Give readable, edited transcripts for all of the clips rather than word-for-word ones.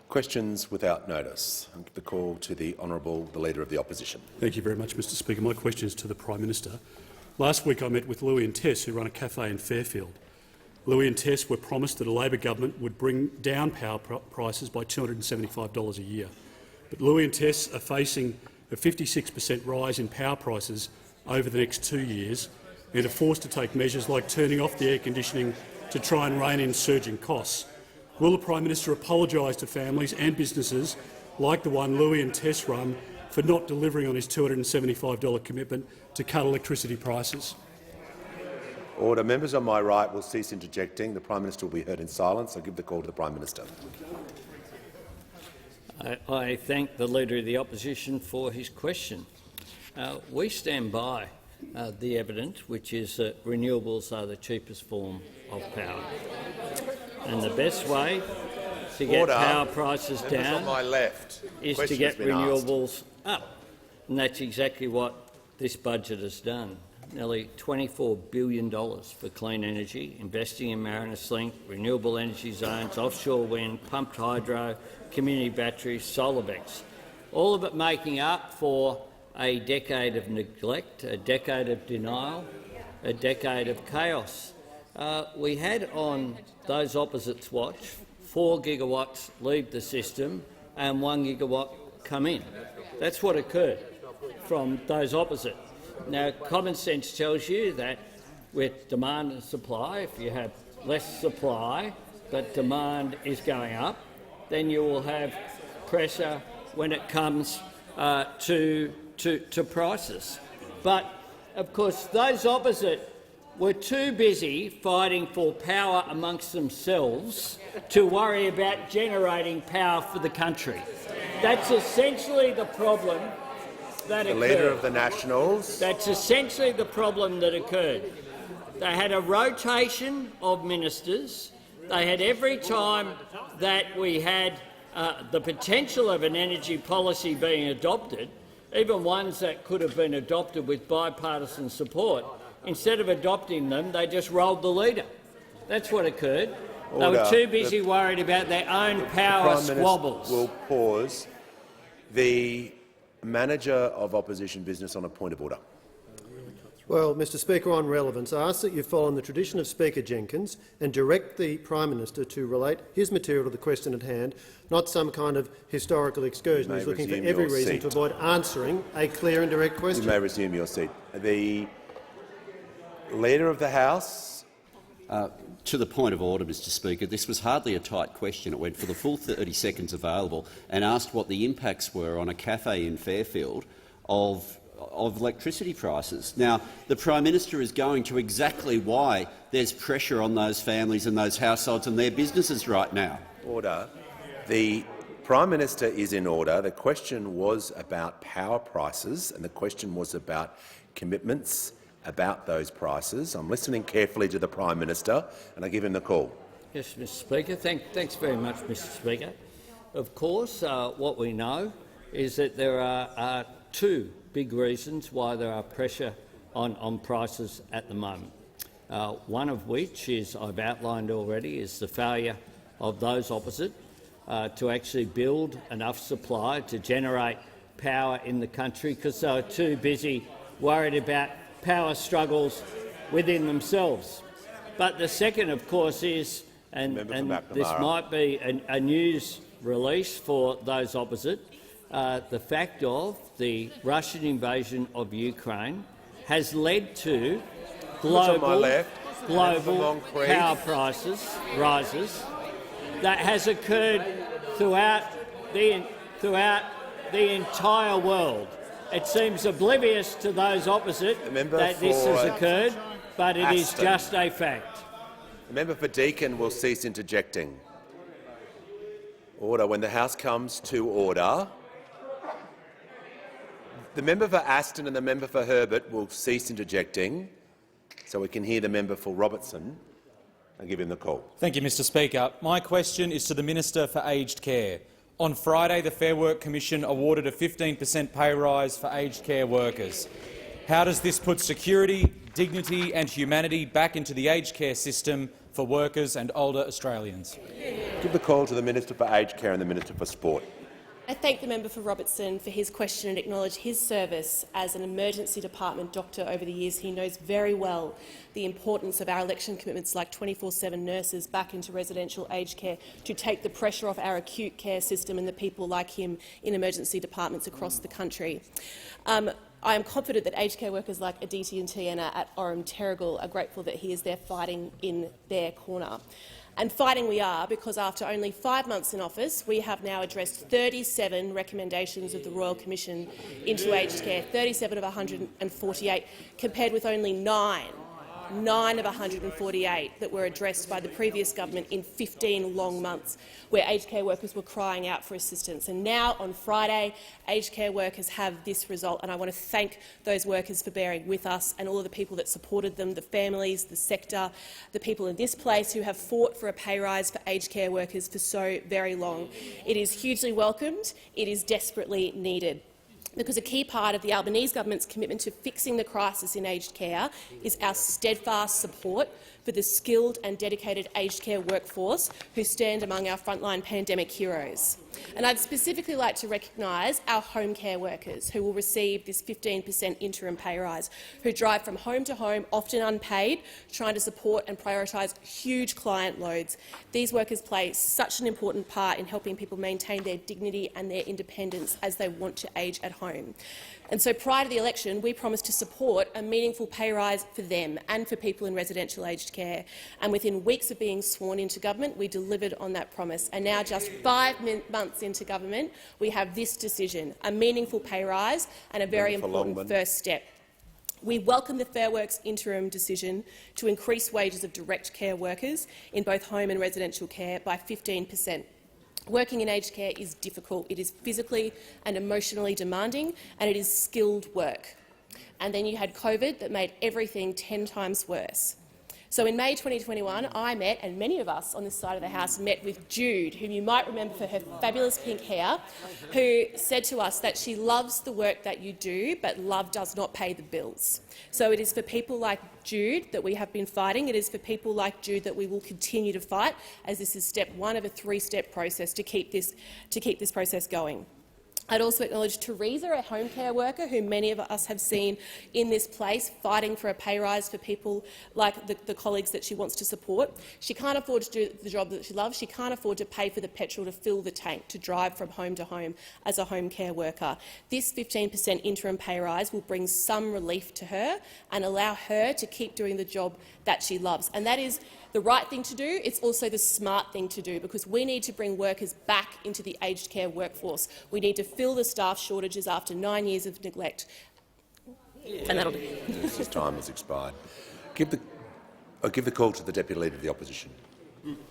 Questions without notice. I'll give the call to the Honourable the Leader of the Opposition. Thank you very much, Mr Speaker. My question is to the Prime Minister. Last week I met with Louis and Tess, who run a cafe in Fairfield. Louis and Tess were promised that a Labor government would bring down power prices by $275 a year. But Louis and Tess are facing a 56% rise in power prices over the next 2 years and are forced to take measures like turning off the air conditioning to try and rein in surging costs. Will the Prime Minister apologise to families and businesses like the one Louis and Tess run for not delivering on his $275 commitment to cut electricity prices? Order. Members on my right will cease interjecting. The Prime Minister will be heard in silence. I give the call to the Prime Minister. I thank the Leader of the Opposition for his question. We stand by the evidence, which is that renewables are the cheapest form of power. And the best way to get power prices down is to get renewables up. And that's exactly what this budget has done. Nearly $24 billion for clean energy, investing in Marinus Link, renewable energy zones, offshore wind, pumped hydro, community batteries, solar banks, all of it making up for a decade of neglect, a decade of denial, a decade of chaos. We had on those opposites watch 4 gigawatts leave the system and 1 gigawatt come in. That's what occurred from those opposite. Now, common sense tells you that with demand and supply, if you have less supply but demand is going up, then you will have pressure when it comes to prices. But, of course, those opposite were too busy fighting for power amongst themselves to worry about generating power for the country. That's essentially the problem that occurred. The Leader of the Nationals. That's essentially the problem that occurred. They had a rotation of ministers. They had every time that we had the potential of an energy policy being adopted, even ones that could have been adopted with bipartisan support, instead of adopting them, they just rolled the leader. That's what occurred. Order. They were too busy worried about their own power squabbles. Will pause. The Manager of Opposition Business on a point of order. Well, Mr Speaker, on relevance, I ask that you follow the tradition of Speaker Jenkins and direct the Prime Minister to relate his material to the question at hand, not some kind of historical excursion. He's looking for every reason to avoid answering a clear and direct question. You may resume your seat. The Leader of the House. To the point of order, Mr Speaker, this was hardly a tight question. It went for the full 30 seconds available and asked what the impacts were on a cafe in Fairfield of electricity prices. Now, the Prime Minister is going to exactly why there's pressure on those families and those households and their businesses right now. Order. The Prime Minister is in order. The question was about power prices and the question was about commitments about those prices. I'm listening carefully to the Prime Minister and I give him the call. Yes, Mr Speaker. Thanks very much, Mr Speaker. Of course, what we know is that there are two big reasons why there are pressure on prices at the moment. One of which is, I've outlined already, is the failure of those opposite to actually build enough supply to generate power in the country because they were too busy worried about power struggles within themselves. But the second, of course, is, and this might be a news release for those opposite, the fact of the Russian invasion of Ukraine has led to global power prices rises that has occurred throughout the entire world. It seems oblivious to those opposite that this has occurred, but it is just a fact. The member for Deakin will cease interjecting. Order. When the House comes to order, the member for Aston and the member for Herbert will cease interjecting so we can hear the member for Robertson and give him the call. Thank you, Mr Speaker. My question is to the Minister for Aged Care. On Friday, the Fair Work Commission awarded a 15% pay rise for aged care workers. How does this put security, dignity and humanity back into the aged care system for workers and older Australians. Give the call to the Minister for Aged Care and the Minister for Sport. I thank the member for Robertson for his question and acknowledge his service as an emergency department doctor over the years. He knows very well the importance of our election commitments like 24/7 nurses back into residential aged care to take the pressure off our acute care system and the people like him in emergency departments across the country. I am confident that aged care workers like Aditi and Tiana at Orem Terrigal are grateful that he is there fighting in their corner. And fighting we are, because after only 5 months in office, we have now addressed 37 recommendations of the Royal Commission into aged care, 37 of 148, compared with only 9 of 148 that were addressed by the previous government in 15 long months, where aged care workers were crying out for assistance. And now, on Friday, aged care workers have this result, and I want to thank those workers for bearing with us and all of the people that supported them, the families, the sector, the people in this place who have fought for a pay rise for aged care workers for so very long. It is hugely welcomed. It is desperately needed, because a key part of the Albanese government's commitment to fixing the crisis in aged care is our steadfast support for the skilled and dedicated aged care workforce who stand among our frontline pandemic heroes. And I'd specifically like to recognise our home care workers who will receive this 15% interim pay rise, who drive from home to home, often unpaid, trying to support and prioritise huge client loads. These workers play such an important part in helping people maintain their dignity and their independence as they want to age at home. And so prior to the election, we promised to support a meaningful pay rise for them and for people in residential aged care. And within weeks of being sworn into government, we delivered on that promise. And now, just 5 months into government, we have this decision, a meaningful pay rise and a very important first step. We welcome the Fair Works interim decision to increase wages of direct care workers in both home and residential care by 15%. Working in aged care is difficult. It is physically and emotionally demanding, and it is skilled work. And then you had COVID that made everything 10 times worse. So in May 2021, I met, and many of us on this side of the House met with Jude, whom you might remember for her fabulous pink hair, who said to us that she loves the work that you do, but love does not pay the bills. So it is for people like Jude that we have been fighting. It is for people like Jude that we will continue to fight, as this is step 1 of a 3-step process to keep this process going. I'd also acknowledge Teresa, a home care worker who many of us have seen in this place fighting for a pay rise for people like the colleagues that she wants to support. She can't afford to do the job that she loves. She can't afford to pay for the petrol to fill the tank to drive from home to home as a home care worker. This 15% interim pay rise will bring some relief to her and allow her to keep doing the job that she loves. And that is the right thing to do. It's also the smart thing to do, because we need to bring workers back into the aged care workforce. We need to fill the staff shortages after 9 years of neglect. And that'll do. His time has expired. Give the call to the Deputy Leader of the Opposition.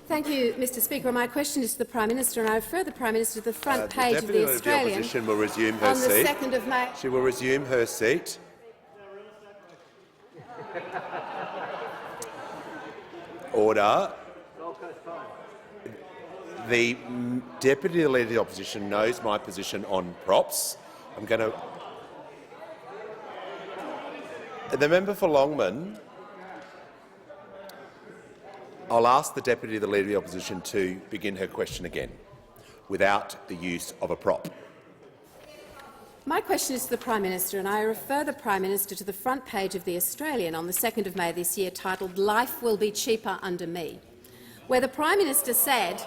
Thank you, Mr Speaker. My question is to the Prime Minister, and I refer the Prime Minister to the front page of the Australian the Opposition will resume her on the seat. 2nd of May. She will resume her seat. Order. The Deputy Leader of the Opposition knows my position on props. I'm going to. The member for Longman. I'll ask the Deputy Leader of the Opposition to begin her question again, without the use of a prop. My question is to the Prime Minister, and I refer the Prime Minister to the front page of The Australian on the 2nd of May this year, titled "Life Will Be Cheaper Under Me," where the Prime Minister said,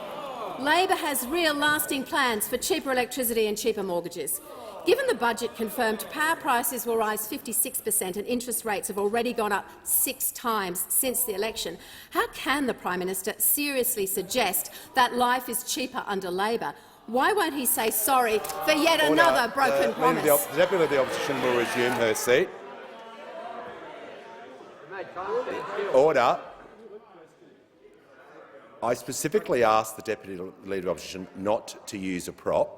"Labor has real lasting plans for cheaper electricity and cheaper mortgages. Given the budget confirmed power prices will rise 56% and interest rates have already gone up 6 times since the election, how can the Prime Minister seriously suggest that life is cheaper under Labor? Why won't he say sorry for yet another broken promise?" The Deputy of the Opposition will resume her seat. Order. I specifically asked the Deputy Leader of the Opposition not to use a prop.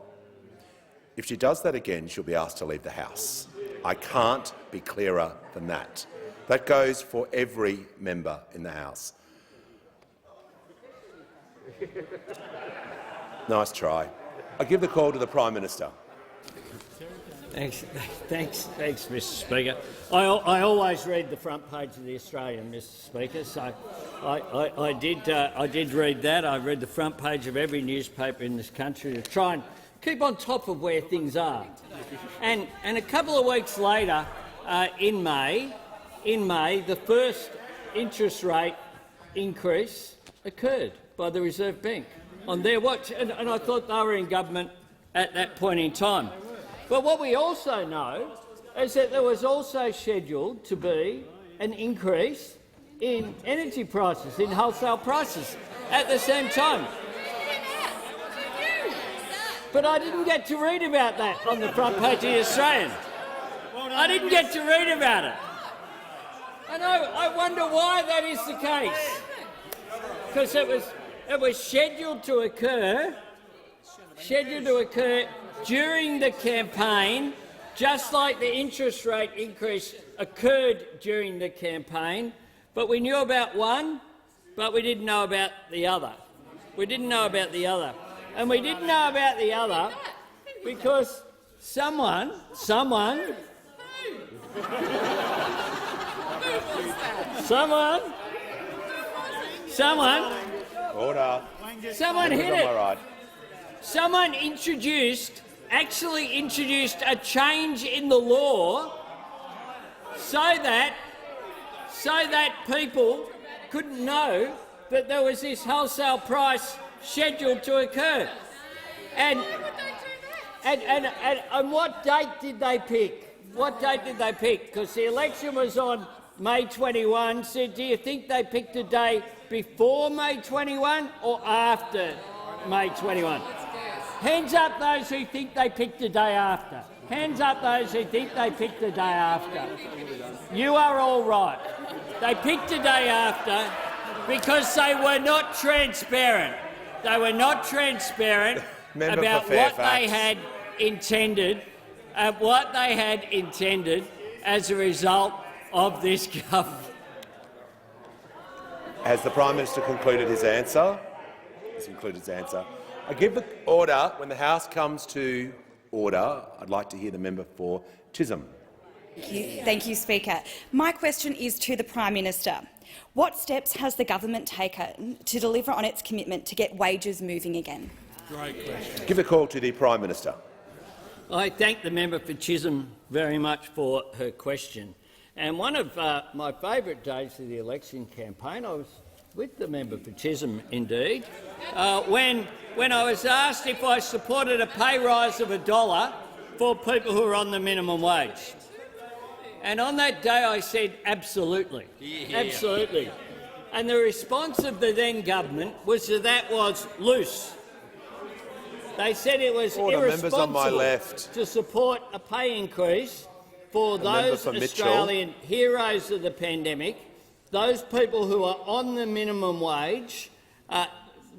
If she does that again, she'll be asked to leave the House. I can't be clearer than that. That goes for every member in the House. Nice try. I give the call to the Prime Minister. Thanks, Mr Speaker. I always read the front page of The Australian, Mr Speaker, so I did read that. I read the front page of every newspaper in this country to try and keep on top of where things are. And a couple of weeks later, in May, the first interest rate increase occurred by the Reserve Bank on their watch, and I thought they were in government at that point in time. But what we also know is that there was also scheduled to be an increase in energy prices, in wholesale prices, at the same time. But I didn't get to read about that on the front page of The Australian. I didn't get to read about it. And I wonder why that is the case. Because it was scheduled to occur during the campaign, just like the interest rate increase occurred during the campaign. But we knew about one, but we didn't know about the other. We didn't know about the other. And we didn't know about the other because someone hit it. Someone actually introduced a change in the law so that people couldn't know that there was this wholesale price scheduled to occur. And what date did they pick? What date did they pick? Because the election was on May 21. So do you think they picked a day before May 21 or after May 21? Hands up those who think they picked the day after. Hands up those who think they picked the day after. You are all right. They picked the day after because they were not transparent. They were not transparent about what they had intended, as a result of this government. Has the Prime Minister concluded his answer? He's concluded his answer. I give the order. When the House comes to order, I'd like to hear the member for Chisholm. Thank you, Speaker. My question is to the Prime Minister. What steps has the government taken to deliver on its commitment to get wages moving again? Great question. Give the call to the Prime Minister. I thank the member for Chisholm very much for her question. And one of my favourite days of the election campaign, I was with the member for Chisholm, indeed, when I was asked if I supported a pay rise of $1 for people who are on the minimum wage. And on that day I said absolutely, absolutely. And the response of the then government was that was loose. They said it was irresponsible to support a pay increase for those Australian heroes of the pandemic, those people who are on the minimum wage,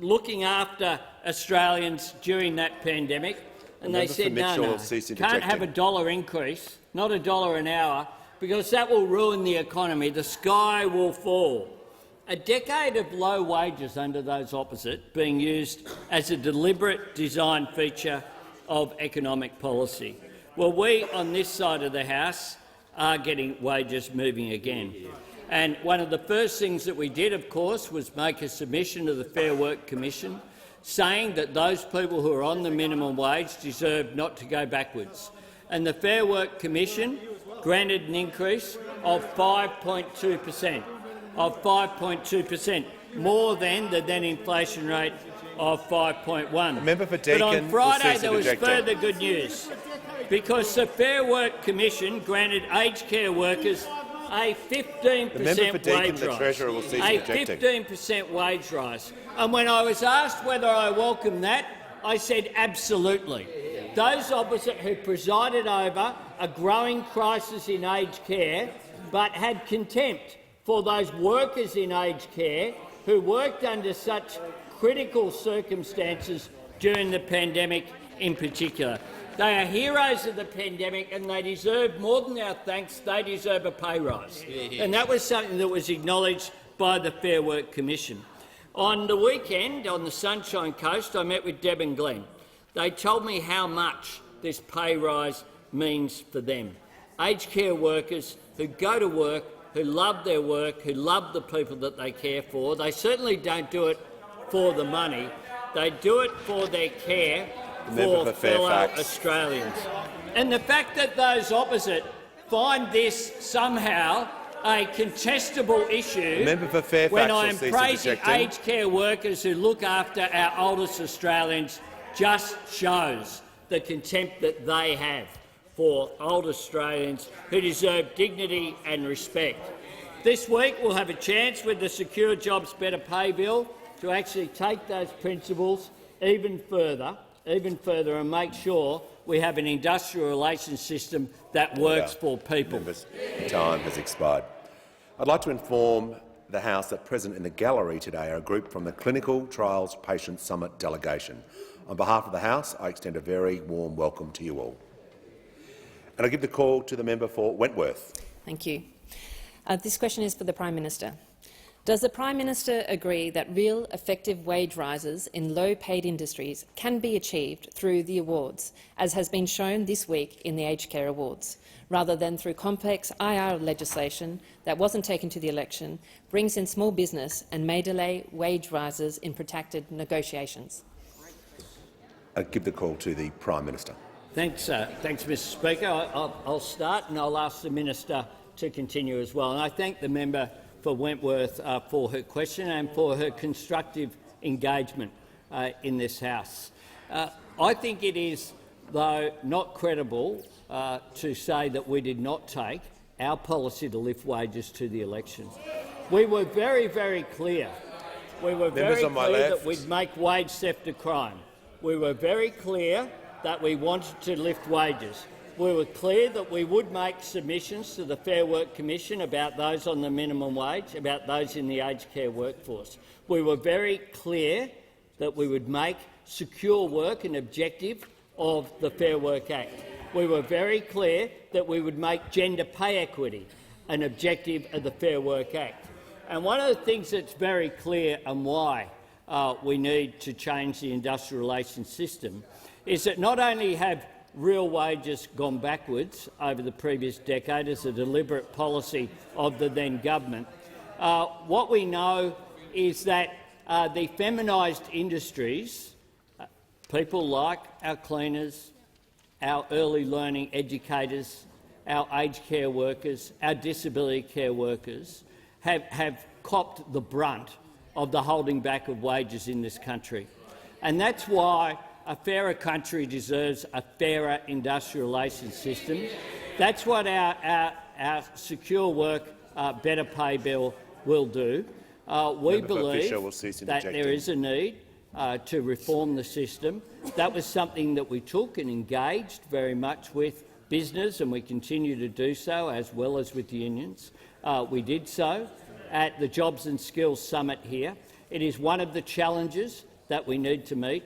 looking after Australians during that pandemic. And they said, no, can't have $1 increase, not $1 an hour, because that will ruin the economy. The sky will fall. A decade of low wages under those opposite being used as a deliberate design feature of economic policy. Well, we on this side of the House are getting wages moving again. And one of the first things that we did, of course, was make a submission to the Fair Work Commission saying that those people who are on the minimum wage deserve not to go backwards. And the Fair Work Commission granted an increase of 5.2%, more than the then inflation rate of 5.1. Member for Deakin, but on Friday there was further good news, because the Fair Work Commission granted aged care workers a 15% wage rise. And when I was asked whether I welcome that, I said absolutely. Those opposite who presided over a growing crisis in aged care but had contempt for those workers in aged care who worked under such critical circumstances during the pandemic in particular. They are heroes of the pandemic and they deserve more than our thanks. They deserve a pay rise. And that was something that was acknowledged by the Fair Work Commission. On the weekend, on the Sunshine Coast, I met with Deb and Glenn. They told me how much this pay rise means for them. Aged care workers who go to work who love their work, who love the people that they care for. They certainly don't do it for the money. They do it for their care for fellow Australians. And the fact that those opposite find this somehow a contestable issue when I am praising aged care workers who look after our oldest Australians just shows the contempt that they have for old Australians who deserve dignity and respect. This week we'll have a chance with the Secure Jobs Better Pay Bill to actually take those principles even further and make sure we have an industrial relations system that works for people. Members, time has expired. I'd like to inform the House that present in the gallery today are a group from the Clinical Trials Patient Summit delegation. On behalf of the House, I extend a very warm welcome to you all. And I give the call to the member for Wentworth. Thank you. This question is for the Prime Minister. Does the Prime Minister agree that real effective wage rises in low-paid industries can be achieved through the awards, as has been shown this week in the Aged Care Awards, rather than through complex IR legislation that wasn't taken to the election, brings in small business and may delay wage rises in protracted negotiations? I give the call to the Prime Minister. Thanks, Mr Speaker. I'll start and I'll ask the Minister to continue as well. And I thank the member for Wentworth for her question and for her constructive engagement in this House. I think it is, though, not credible to say that we did not take our policy to lift wages to the election. We were very, very clear. We were very clear that we'd make wage theft a crime. We were very clear that we wanted to lift wages. We were clear that we would make submissions to the Fair Work Commission about those on the minimum wage, about those in the aged care workforce. We were very clear that we would make secure work an objective of the Fair Work Act. We were very clear that we would make gender pay equity an objective of the Fair Work Act. And one of the things that's very clear and why we need to change the industrial relations system is that not only have real wages gone backwards over the previous decade as a deliberate policy of the then government, what we know is that the feminised industries, people like our cleaners, our early learning educators, our aged care workers, our disability care workers, have copped the brunt of the holding back of wages in this country. And that's why a fairer country deserves a fairer industrial relations system. That's what our Secure Work Better Pay Bill will do. We believe that there is a need to reform the system. That was something that we took and engaged very much with business, and we continue to do so, as well as with unions. We did so at the Jobs and Skills Summit here. It is one of the challenges that we need to meet.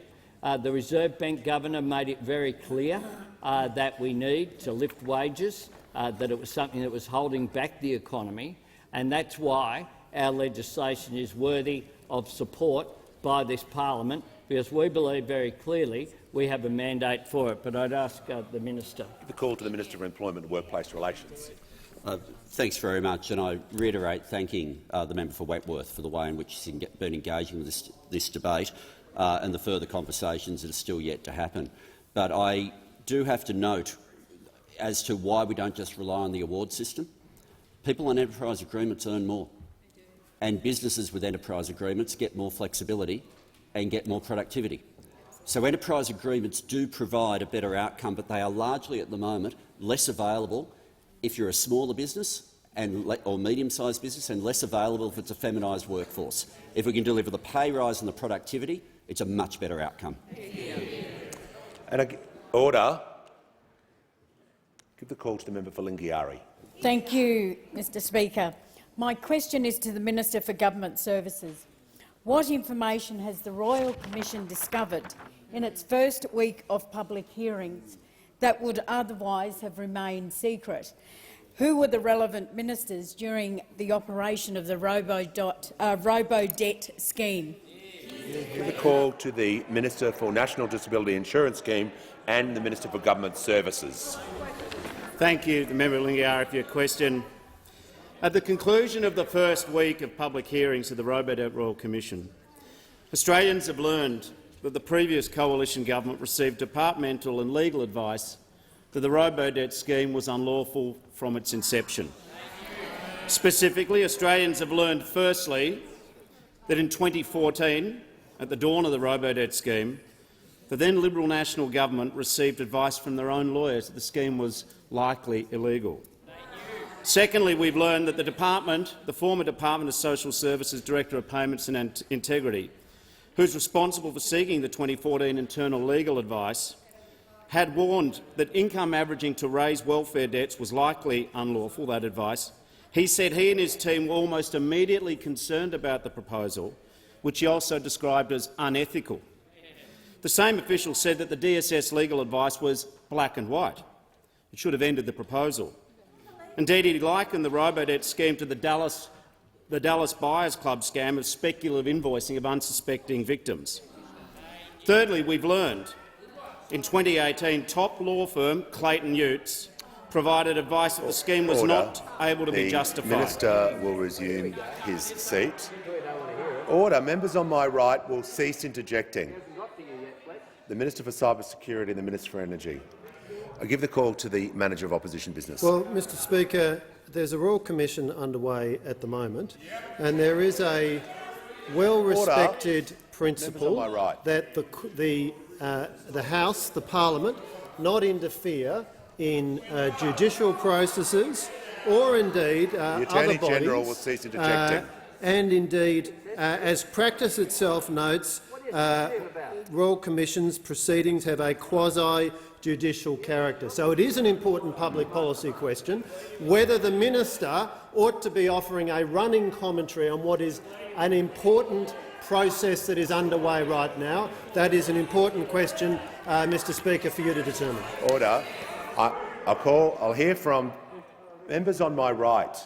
The Reserve Bank Governor made it very clear that we need to lift wages, that it was something that was holding back the economy, and that's why our legislation is worthy of support by this parliament, because we believe very clearly we have a mandate for it. But I'd ask the Minister. The call to the Minister for Employment and Workplace Relations. Thanks very much, and I reiterate thanking the member for Wentworth for the way in which he's been engaging with this debate and the further conversations that are still yet to happen. But I do have to note as to why we don't just rely on the award system. People on enterprise agreements earn more, and businesses with enterprise agreements get more flexibility and get more productivity. So enterprise agreements do provide a better outcome, but they are largely at the moment less available if you're a smaller business or medium-sized business, and less available if it's a feminised workforce. If we can deliver the pay rise and the productivity, it's a much better outcome. And order. Give the call to the member for Lingiari. Thank you, Mr Speaker. My question is to the Minister for Government Services. What information has the Royal Commission discovered in its first week of public hearings that would otherwise have remained secret? Who were the relevant ministers during the operation of the Robo-Debt scheme? Give the call to the Minister for National Disability Insurance Scheme and the Minister for Government Services. Thank you, the member Lingiari, for your question. At the conclusion of the first week of public hearings of the Robodebt Royal Commission, Australians have learned that the previous coalition government received departmental and legal advice that the Robodebt scheme was unlawful from its inception. Specifically, Australians have learned, firstly, that in 2014, at the dawn of the Robodebt scheme, the then Liberal National Government received advice from their own lawyers that the scheme was likely illegal. Secondly, we've learned that the former Department of Social Services Director of Payments and Integrity, who is responsible for seeking the 2014 internal legal advice, had warned that income averaging to raise welfare debts was likely unlawful, that advice. He said he and his team were almost immediately concerned about the proposal, which he also described as unethical. The same official said that the DSS legal advice was black and white. It should have ended the proposal. Indeed, he likened the Robodebt scheme to the Dallas Buyers Club scam of speculative invoicing of unsuspecting victims. Thirdly, we've learned in 2018 top law firm Clayton Utz provided advice that the scheme was not able to be justified. The minister will resume his seat. Order. Members on my right will cease interjecting. The Minister for Cyber Security and the Minister for Energy. I give the call to the Manager of Opposition Business. Well, Mr Speaker, there's a Royal Commission underway at the moment, and there is a well-respected principle that the House, the Parliament, not interfere in judicial processes or indeed the Attorney General will cease interjecting. And indeed, as practice itself notes, Royal Commission's proceedings have a quasi-judicial character. So it is an important public policy question whether the minister ought to be offering a running commentary on what is an important process that is underway right now. That is an important question, Mr Speaker, for you to determine. Order. I'll hear from members on my right.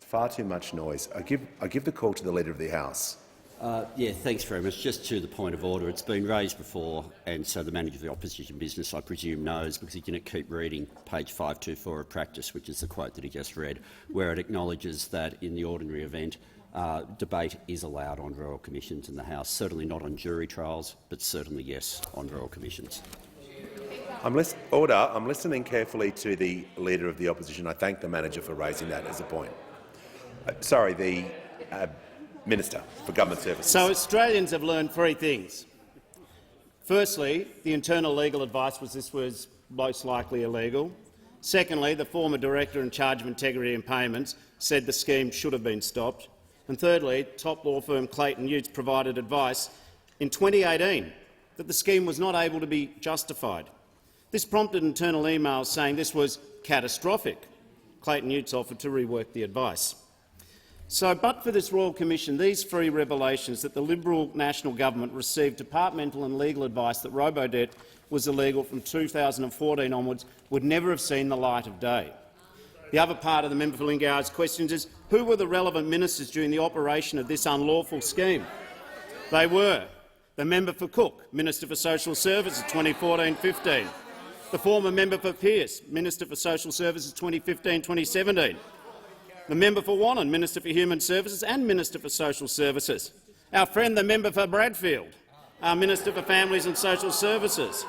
Far too much noise. I give the call to the Leader of the House. Thanks very much. Just to the point of order, it's been raised before, and so the Manager of the Opposition Business, I presume, knows, because he didn't keep reading page 524 of practice, which is the quote that he just read, where it acknowledges that in the ordinary event, debate is allowed on royal commissions in the House. Certainly not on jury trials, but certainly yes on royal commissions. I'm listening carefully to the Leader of the Opposition. I thank the Manager for raising that as a point. The Minister for Government Services. So Australians have learned three things. Firstly, the internal legal advice was this was most likely illegal. Secondly, the former director in charge of integrity and payments said the scheme should have been stopped. And thirdly, top law firm Clayton Utz provided advice in 2018 that the scheme was not able to be justified. This prompted internal emails saying this was catastrophic. Clayton Utz offered to rework the advice. So, but for this Royal Commission, these three revelations that the Liberal National Government received departmental and legal advice that Robodebt was illegal from 2014 onwards would never have seen the light of day. The other part of the member for Lingau's questions is who were the relevant ministers during the operation of this unlawful scheme? They were the member for Cook, Minister for Social Services 2014-15, the former member for Pearce, Minister for Social Services 2015-2017, the member for Wannon, Minister for Human Services and Minister for Social Services, our friend the member for Bradfield, our Minister for Families and Social Services,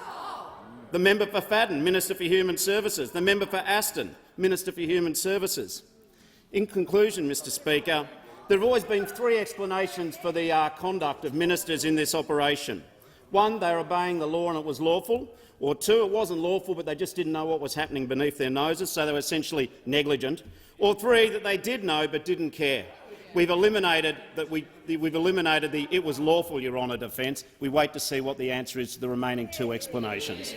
the member for Fadden, Minister for Human Services, the member for Aston, Minister for Human Services. In conclusion, Mr Speaker, there have always been three explanations for the conduct of ministers in this operation. One, they were obeying the law and it was lawful, or two, it wasn't lawful but they just didn't know what was happening beneath their noses, so they were essentially negligent, or three, that they did know but didn't care. We've eliminated the "it was lawful, Your Honour" defence. We wait to see what the answer is to the remaining two explanations.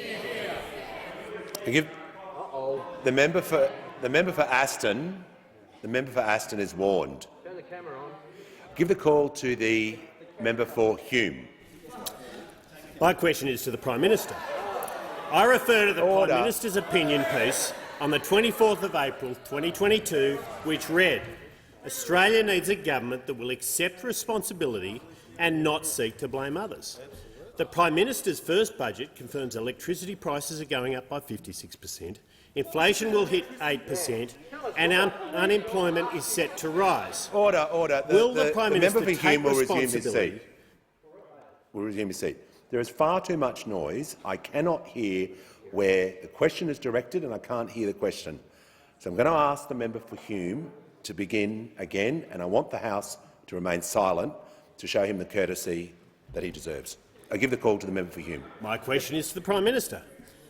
The member for Aston. The member for Aston is warned. Turn the camera on. Give the call to the member for Hume. My question is to the Prime Minister. I refer to the Prime Minister's opinion piece on the 24th of April 2022, which read, "Australia needs a government that will accept responsibility and not seek to blame others." The Prime Minister's first budget confirms electricity prices are going up by 56%, inflation will hit 8% and unemployment is set to rise. Order, order. Will the Prime Minister take responsibility? Will resume his seat. There is far too much noise. I cannot hear where the question is directed and I can't hear the question. So I'm going to ask the member for Hume to begin again, and I want the House to remain silent to show him the courtesy that he deserves. I give the call to the member for Hume. My question is to the Prime Minister.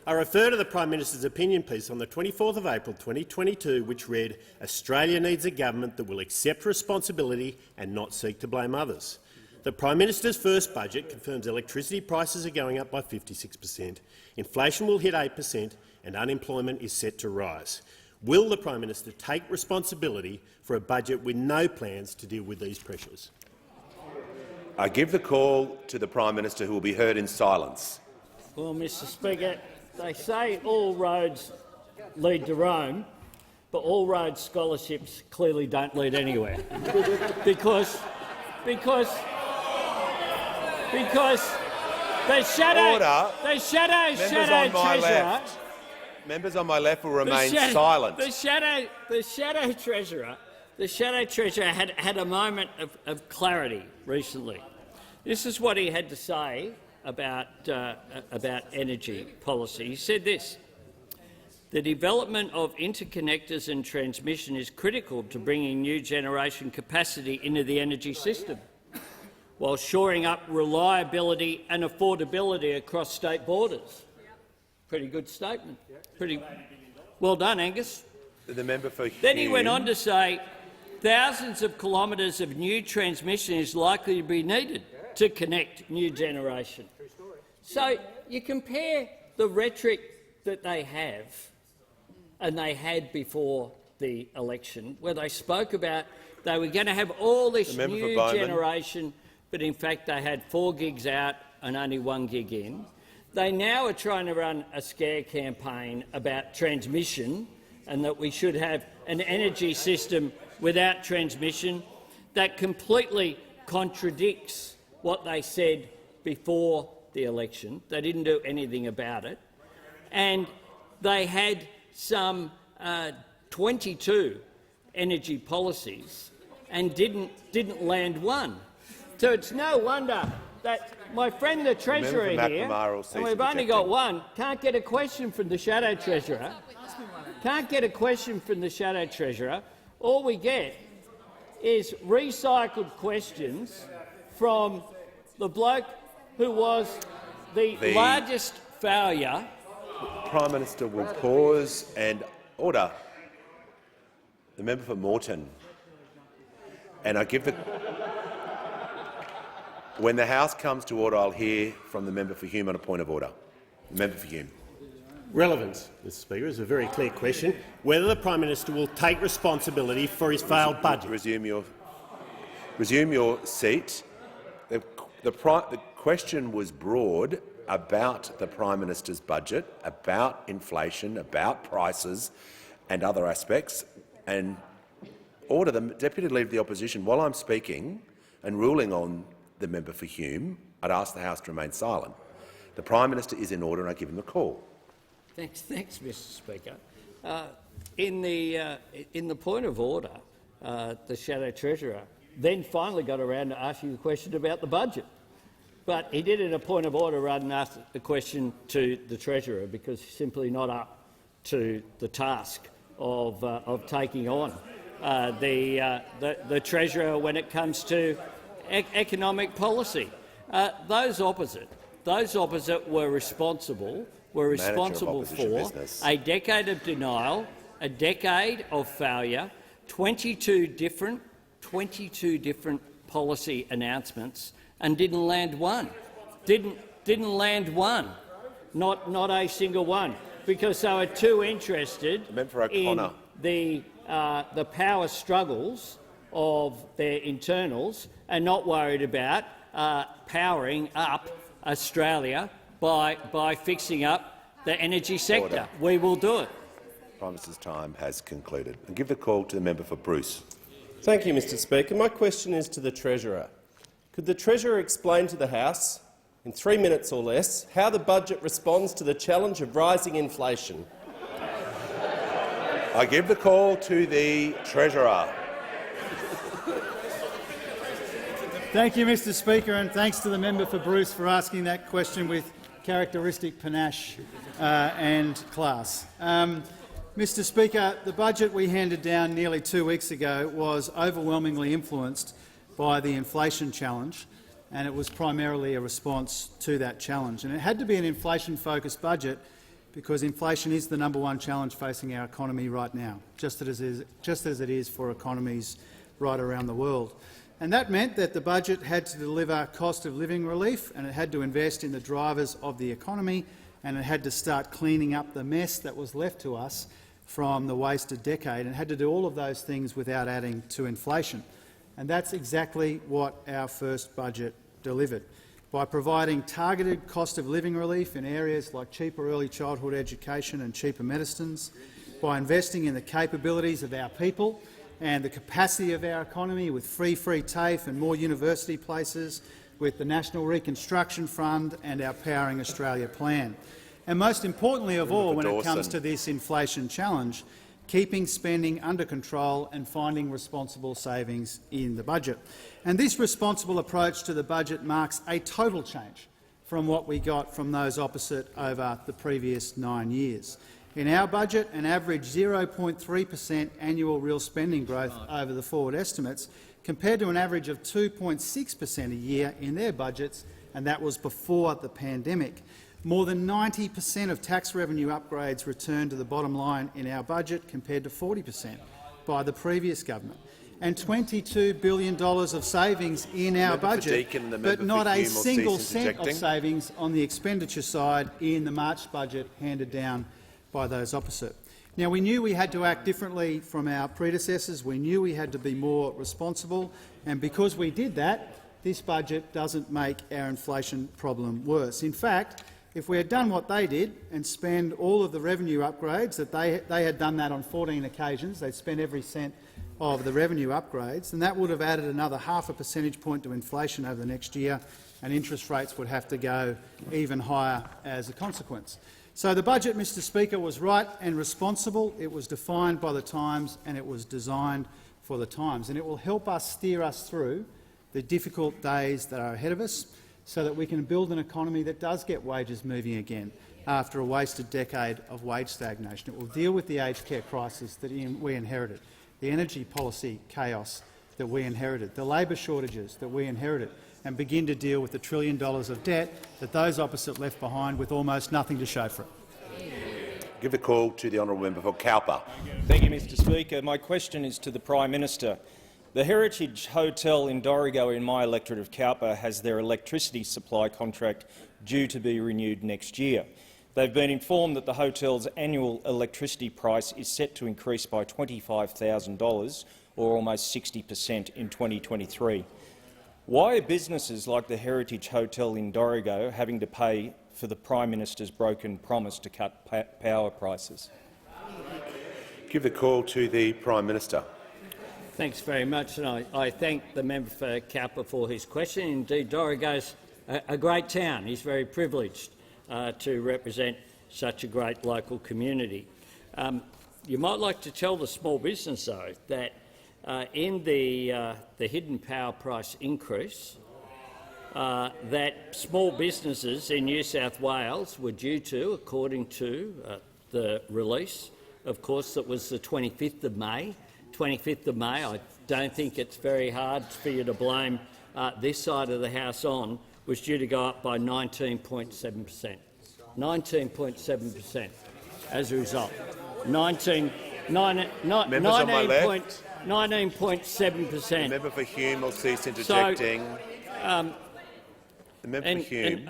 I refer to the Prime Minister's opinion piece on the 24th of April 2022, which read, "Australia needs a government that will accept responsibility and not seek to blame others." The Prime Minister's first budget confirms electricity prices are going up by 56%, inflation will hit 8% and unemployment is set to rise. Will the Prime Minister take responsibility for a budget with no plans to deal with these pressures? I give the call to the Prime Minister, who will be heard in silence. Well, Mr Speaker, they say all roads lead to Rome, but all road scholarships clearly don't lead anywhere. because the shadow treasurer. Members on my left will remain silent. The shadow treasurer had a moment of clarity recently. This is what he had to say about energy policy. He said this: "The development of interconnectors and transmission is critical to bringing new generation capacity into the energy system, while shoring up reliability and affordability across state borders." Pretty good statement. Pretty well done, Angus. The member for Hume. Then he went on to say thousands of kilometres of new transmission is likely to be needed to connect new generation. So you compare the rhetoric that they have and they had before the election, where they spoke about they were going to have all this new generation, but in fact they had 4 gigs out and only 1 gig in. They now are trying to run a scare campaign about transmission and that we should have an energy system without transmission. That completely contradicts what they said before the election. They didn't do anything about it. And they had some 22 energy policies and didn't land one. So it's no wonder that my friend the Treasurer here, and we've only got one, can't get a question from the Shadow Treasurer. Can't get a question from the Shadow Treasurer. All we get is recycled questions from the bloke who was the largest failure. Prime Minister will pause and order. The member for Moreton. And I give the... When the House comes to order, I'll hear from the member for Hume on a point of order. The member for Hume. Relevance, Mr Speaker, is a very clear question. Whether the Prime Minister will take responsibility for his failed budget. Resume your seat. The question was broad about the Prime Minister's budget, about inflation, about prices and other aspects. And order the Deputy Leader of the Opposition, while I'm speaking and ruling on the member for Hume, I'd ask the House to remain silent. The Prime Minister is in order and I give him the call. Thanks, Mr Speaker. In the point of order, the Shadow Treasurer then finally got around to asking a question about the budget. But he did it in a point of order rather than ask the question to the Treasurer, because he's simply not up to the task of taking on the Treasurer when it comes to economic policy. Those opposite were responsible for a decade of denial, a decade of failure, 22 different policy announcements, and didn't land one. Didn't land one. Not a single one, because they were too interested in the power struggles of their internals and not worried about powering up Australia by fixing up the energy sector. Order. We will do it. Prime Minister's time has concluded. I give the call to the member for Bruce. Thank you, Mr Speaker. My question is to the Treasurer. Could the Treasurer explain to the House in 3 minutes or less, how the budget responds to the challenge of rising inflation. I give the call to the Treasurer. Thank you, Mr Speaker, and thanks to the member for Bruce for asking that question with characteristic panache and class. Mr Speaker, the budget we handed down nearly 2 weeks ago was overwhelmingly influenced by the inflation challenge, and it was primarily a response to that challenge. And it had to be an inflation-focused budget because inflation is the #1 challenge facing our economy right now, just as it is for economies right around the world. And that meant that the budget had to deliver cost-of-living relief, and it had to invest in the drivers of the economy, and it had to start cleaning up the mess that was left to us from the wasted decade, and had to do all of those things without adding to inflation. And that's exactly what our first budget delivered. By providing targeted cost-of-living relief in areas like cheaper early childhood education and cheaper medicines, by investing in the capabilities of our people and the capacity of our economy with free TAFE and more university places, with the National Reconstruction Fund and our Powering Australia plan. And most importantly of all, when it comes to this inflation challenge, keeping spending under control and finding responsible savings in the budget. And this responsible approach to the budget marks a total change from what we got from those opposite over the previous 9 years. In our budget, an average 0.3% annual real spending growth over the forward estimates, compared to an average of 2.6% a year in their budgets, and that was before the pandemic. More than 90% of tax revenue upgrades returned to the bottom line in our budget, compared to 40% by the previous government, and $22 billion of savings in our budget, but not a single cent of savings on the expenditure side in the March budget handed down by those opposite. Now, we knew we had to act differently from our predecessors. We knew we had to be more responsible, and because we did that, this budget doesn't make our inflation problem worse. In fact, if we had done what they did and spent all of the revenue upgrades, that they had done that on 14 occasions, they spent every cent of the revenue upgrades, and that would have added another ½ percentage point to inflation over the next year, and interest rates would have to go even higher as a consequence. So the budget, Mr Speaker, was right and responsible. It was defined by the times and it was designed for the times, and it will help us steer us through the difficult days that are ahead of us, so that we can build an economy that does get wages moving again after a wasted decade of wage stagnation. It will deal with the aged care crisis that we inherited, the energy policy chaos that we inherited, the labour shortages that we inherited, and begin to deal with the $1 trillion of debt that those opposite left behind with almost nothing to show for it. Give the call to the honourable member for Cowper. Thank you, Mr Speaker. My question is to the Prime Minister. The Heritage Hotel in Dorrigo in my electorate of Cowper has their electricity supply contract due to be renewed next year. They've been informed that the hotel's annual electricity price is set to increase by $25,000, or almost 60% in 2023. Why are businesses like the Heritage Hotel in Dorrigo having to pay for the Prime Minister's broken promise to cut power prices? Give the call to the Prime Minister. Thanks very much, and I thank the member for Cowper for his question. Indeed, Dorrigo's a great town. He's very privileged to represent such a great local community. You might like to tell the small business, though, that in the hidden power price increase, that small businesses in New South Wales were due to, according to the release, of course, that was the 25th of May. 25th of May, I don't think it's very hard for you to blame this side of the House on, was due to go up by 19.7%. 19.7% as a result. 19.7%. The member for Hume will cease interjecting. And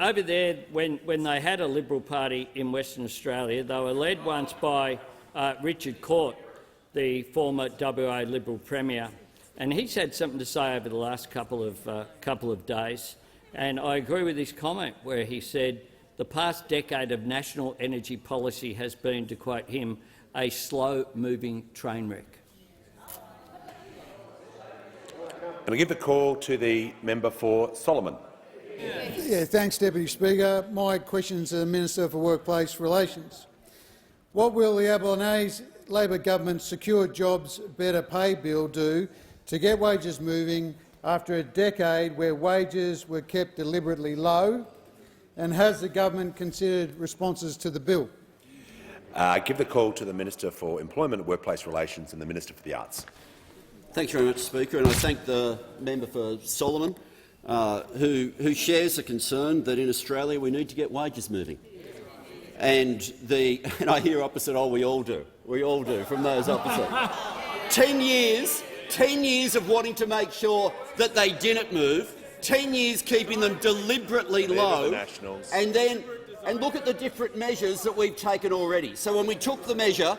over there, when they had a Liberal Party in Western Australia, they were led once by Richard Court, the former WA Liberal Premier, and he's had something to say over the last couple of days. And I agree with his comment where he said the past decade of national energy policy has been, to quote him, a slow-moving train wreck. And I give the call to the member for Solomon. Yeah, thanks, Deputy Speaker. My question is to the Minister for Workplace Relations. What will the Albanese Labor government's Secure Jobs Better Pay bill do to get wages moving after a decade where wages were kept deliberately low? And has the government considered responses to the bill? Give the call to the Minister for Employment and Workplace Relations and the Minister for the Arts. Thanks very much, Speaker, and I thank the member for Solomon, who shares the concern that in Australia we need to get wages moving. And I hear opposite, oh, we all do. We all do, from those opposite. 10 years of wanting to make sure that they didn't move, 10 years keeping them deliberately low, and look at the different measures that we've taken already. So when we took the measure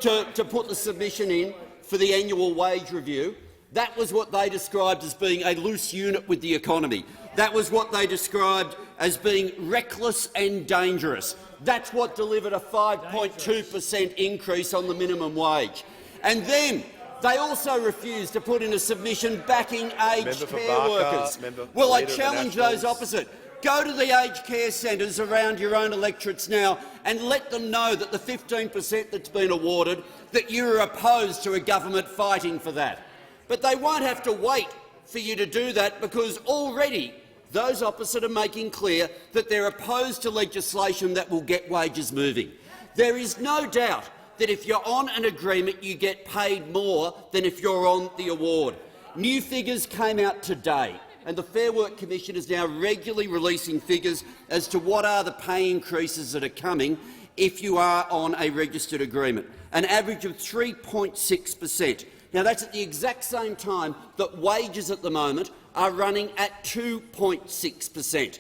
to put the submission in for the annual wage review, that was what they described as being a loose unit with the economy. That was what they described as being reckless and dangerous. That's what delivered a 5.2% increase on the minimum wage. And then they also refused to put in a submission backing aged care workers. Well, I challenge those opposite. Go to the aged care centres around your own electorates now and let them know that the 15% that's been awarded, that you're opposed to a government fighting for that. But they won't have to wait for you to do that, because already those opposite are making clear that they're opposed to legislation that will get wages moving. There is no doubt that if you're on an agreement, you get paid more than if you're on the award. New figures came out today, and the Fair Work Commission is now regularly releasing figures as to what are the pay increases that are coming if you are on a registered agreement, an average of 3.6%. Now, that's at the exact same time that wages at the moment are running at 2.6%.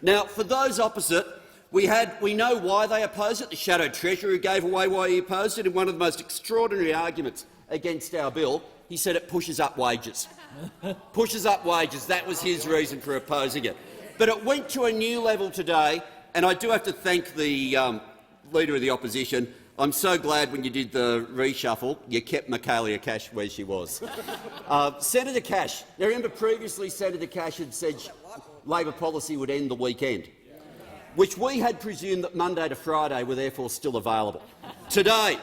Now, for those opposite, we know why they oppose it. The Shadow Treasurer gave away why he opposed it in one of the most extraordinary arguments against our bill. He said it pushes up wages. Pushes up wages. That was his reason for opposing it. But it went to a new level today, and I do have to thank the Leader of the Opposition. I'm so glad when you did the reshuffle, you kept Michaelia Cash where she was. Senator Cash, now remember previously Senator Cash had said Labor policy would end the weekend, which we had presumed that Monday to Friday were therefore still available. Today,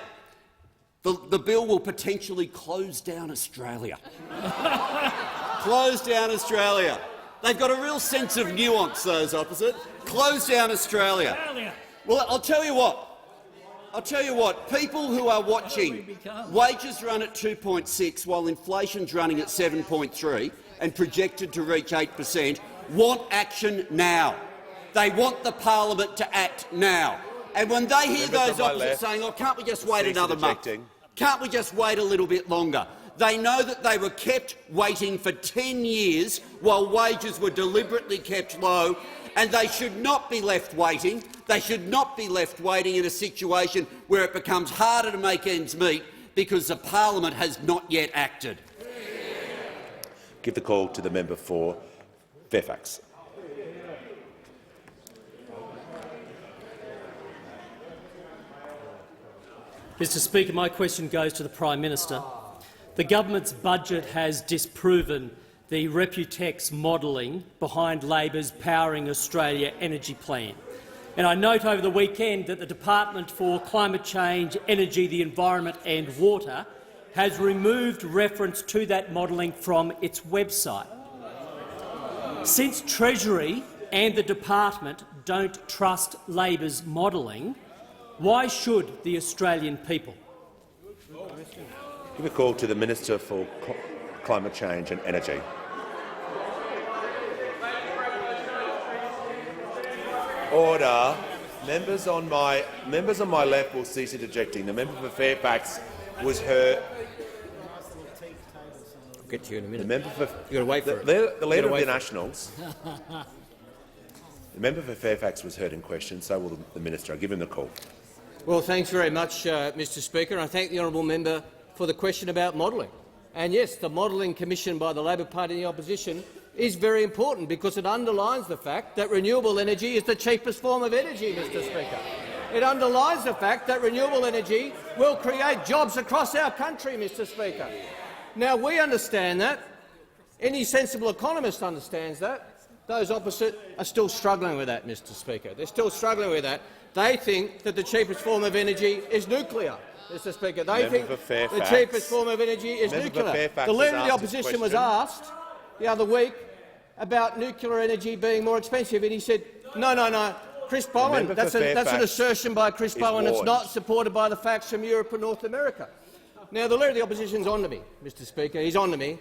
the bill will potentially close down Australia. Close down Australia. They've got a real sense of nuance, those opposite. Close down Australia. Well, I'll tell you what. People who are watching wages run at 2.6 while inflation's running at 7.3 and projected to reach 8% want action now. They want the parliament to act now. And when they hear those opposites saying, oh, can't we just wait another month? Can't we just wait a little bit longer? They know that they were kept waiting for 10 years while wages were deliberately kept low, and they should not be left waiting. They should not be left waiting in a situation where it becomes harder to make ends meet because the parliament has not yet acted. Give the call to the member for Fairfax. Mr Speaker, my question goes to the Prime Minister. The government's budget has disproven the Reputex modelling behind Labor's Powering Australia energy plan. And I note over the weekend that the Department for Climate Change, Energy, the Environment and Water has removed reference to that modelling from its website. Since Treasury and the department don't trust Labor's modelling, why should the Australian people? Give a call to the Minister for Climate Change and Energy. Order. Members on my left will cease interjecting. The member for Fairfax was heard. I'll get to you in a minute. The member for you got to wait for the Leader of the Nationals. The member for Fairfax was heard in question. So will the minister. I'll give him the call. Well, thanks very much, Mr Speaker. And I thank the honourable member for the question about modelling. And yes, the modelling commissioned by the Labor Party in the opposition is very important because it underlines the fact that renewable energy is the cheapest form of energy, Mr Speaker. It underlines the fact that renewable energy will create jobs across our country, Mr Speaker. Now, we understand that. Any sensible economist understands that. Those opposite are still struggling with that, Mr Speaker. They're still struggling with that. They think that the cheapest form of energy is nuclear, Mr Speaker. They think the cheapest form of energy is nuclear. The Leader of the Opposition was asked the other week about nuclear energy being more expensive, and he said, no, no, no, Chris Bowen, that's an assertion by Chris Bowen. It's not supported by the facts from Europe and North America. Now, the Leader of the Opposition is on to me, Mr Speaker. He's on to me.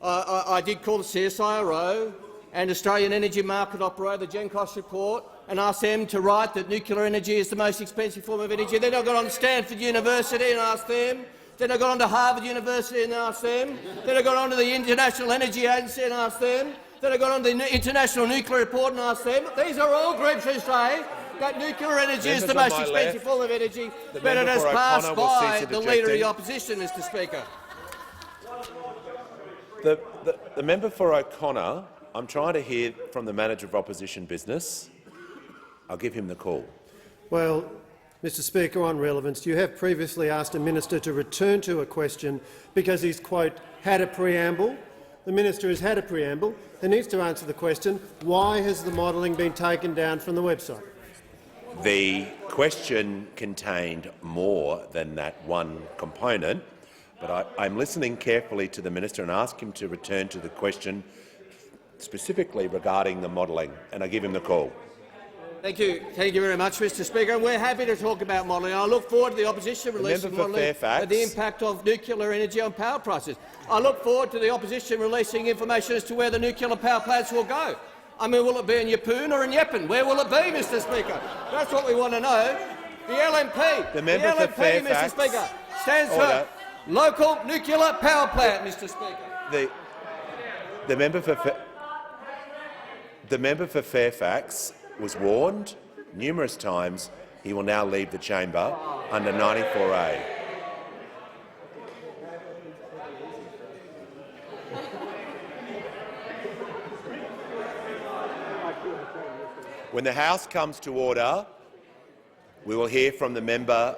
I did call the CSIRO and Australian Energy Market Operator, the GenCost report, and asked them to write that nuclear energy is the most expensive form of energy. Then I got on Stanford University and asked them. Then I got on to Harvard University and asked them. Then I got on to the International Energy Agency and asked them. Then I got on to the International Nuclear Report and asked them. These are all groups who say that nuclear energy is the most expensive form of energy, but it has passed by the Leader of the Opposition, Mr Speaker. The member for O'Connor, I'm trying to hear from the Manager of Opposition Business. I'll give him the call. Well, Mr Speaker, on relevance, you have previously asked a minister to return to a question because he's, quote, had a preamble. The minister has had a preamble and needs to answer the question, why has the modelling been taken down from the website? The question contained more than that one component, but I'm listening carefully to the minister and ask him to return to the question specifically regarding the modelling, and I give him the call. Thank you very much, Mr Speaker. And we're happy to talk about modelling. I look forward to the opposition releasing modelling of the impact of nuclear energy on power prices. I look forward to the opposition releasing information as to where the nuclear power plants will go. I mean, will it be in Yeppoon or in Yeppen? Where will it be, Mr Speaker? That's what we want to know. The LNP, Mr Speaker, stands for Local Nuclear Power Plant, Mr Speaker. The member for Fairfax was warned numerous times he will now leave the chamber under 94A. When the House comes to order, we will hear from the member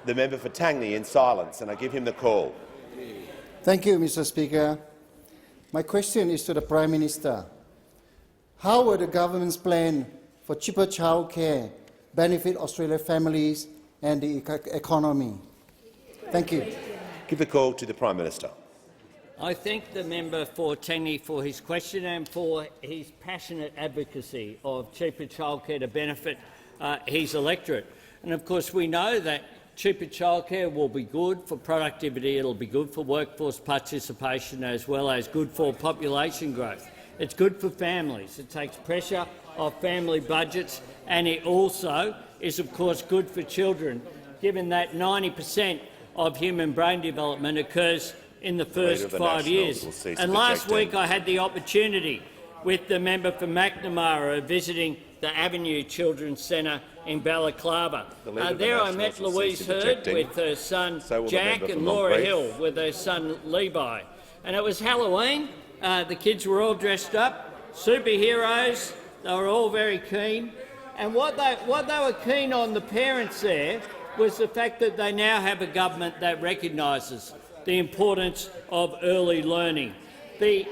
for Tangney in silence, and I give him the call. Thank you, Mr Speaker. My question is to the Prime Minister. How will the government's plan for cheaper childcare benefit Australian families and the economy? Thank you. Give the call to the Prime Minister. I thank the member for Tangney for his question and for his passionate advocacy of cheaper childcare to benefit his electorate. And of course we know that cheaper childcare will be good for productivity, it will be good for workforce participation as well as good for population growth. It's good for families, it takes pressure off family budgets, and it also is of course good for children, given that 90% of human brain development occurs in the first 5 years. And last week I had the opportunity with the member for McNamara visiting the Avenue Children's Centre in Balaclava. There I met Louise Hurd with her son Jack and Laura Hill with her son Levi. And it was Halloween. The kids were all dressed up, superheroes. They were all very keen. And what they were keen on, the parents there, was the fact that they now have a government that recognises the importance of early learning. The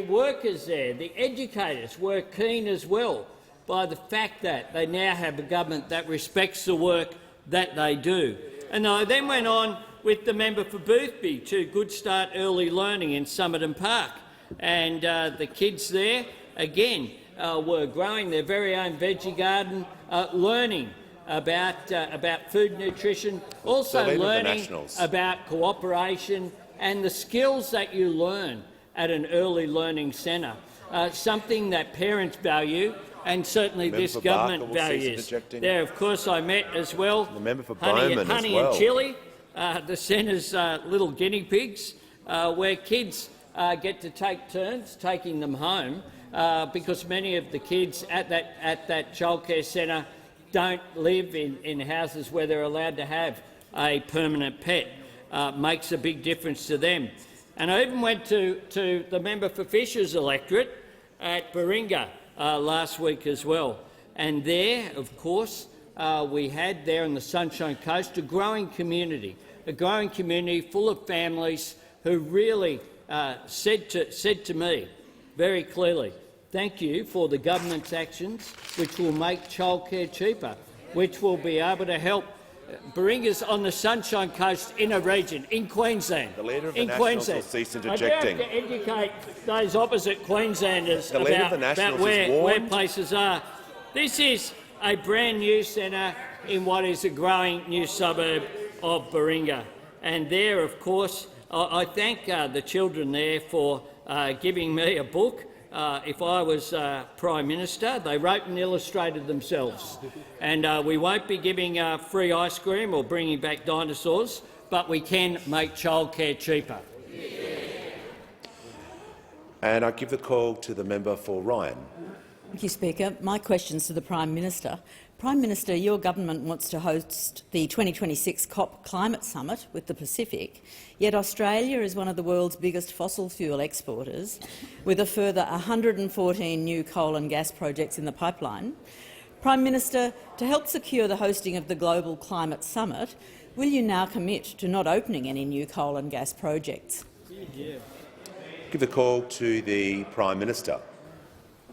workers there, the educators, were keen as well by the fact that they now have a government that respects the work that they do. And I then went on with the member for Boothby to Good Start Early Learning in Somerton Park. And the kids there, again, were growing their very own veggie garden, learning about food nutrition, also learning about cooperation and the skills that you learn at an early learning centre, something that parents value and certainly this government values. There, of course, I met as well Honey and Chili, the centre's little guinea pigs, where kids get to take turns taking them home because many of the kids at that childcare centre don't live in houses where they're allowed to have a permanent pet. Makes a big difference to them. And I even went to the member for Fisher's electorate at Baringa last week as well. And there, of course, we had there on the Sunshine Coast a growing community full of families who really said to me very clearly, thank you for the government's actions which will make childcare cheaper, which will be able to help Baringas on the Sunshine Coast in a region, in Queensland. The Leader of the Nationals will cease interjecting. I do have to educate those opposite Queenslanders the Leader of the about Nationals where places are. This is a brand new centre in what is a growing new suburb of Baringa. And there, of course, I thank the children there for giving me a book. If I was Prime Minister, they wrote and illustrated themselves. And we won't be giving free ice cream or bringing back dinosaurs, but we can make childcare cheaper. And I give the call to the member for Ryan. Thank you, Speaker. My question is to the Prime Minister. Prime Minister, your government wants to host the 2026 COP Climate Summit with the Pacific, yet Australia is one of the world's biggest fossil fuel exporters, with a further 114 new coal and gas projects in the pipeline. Prime Minister, to help secure the hosting of the Global Climate Summit, will you now commit to not opening any new coal and gas projects? Give the call to the Prime Minister.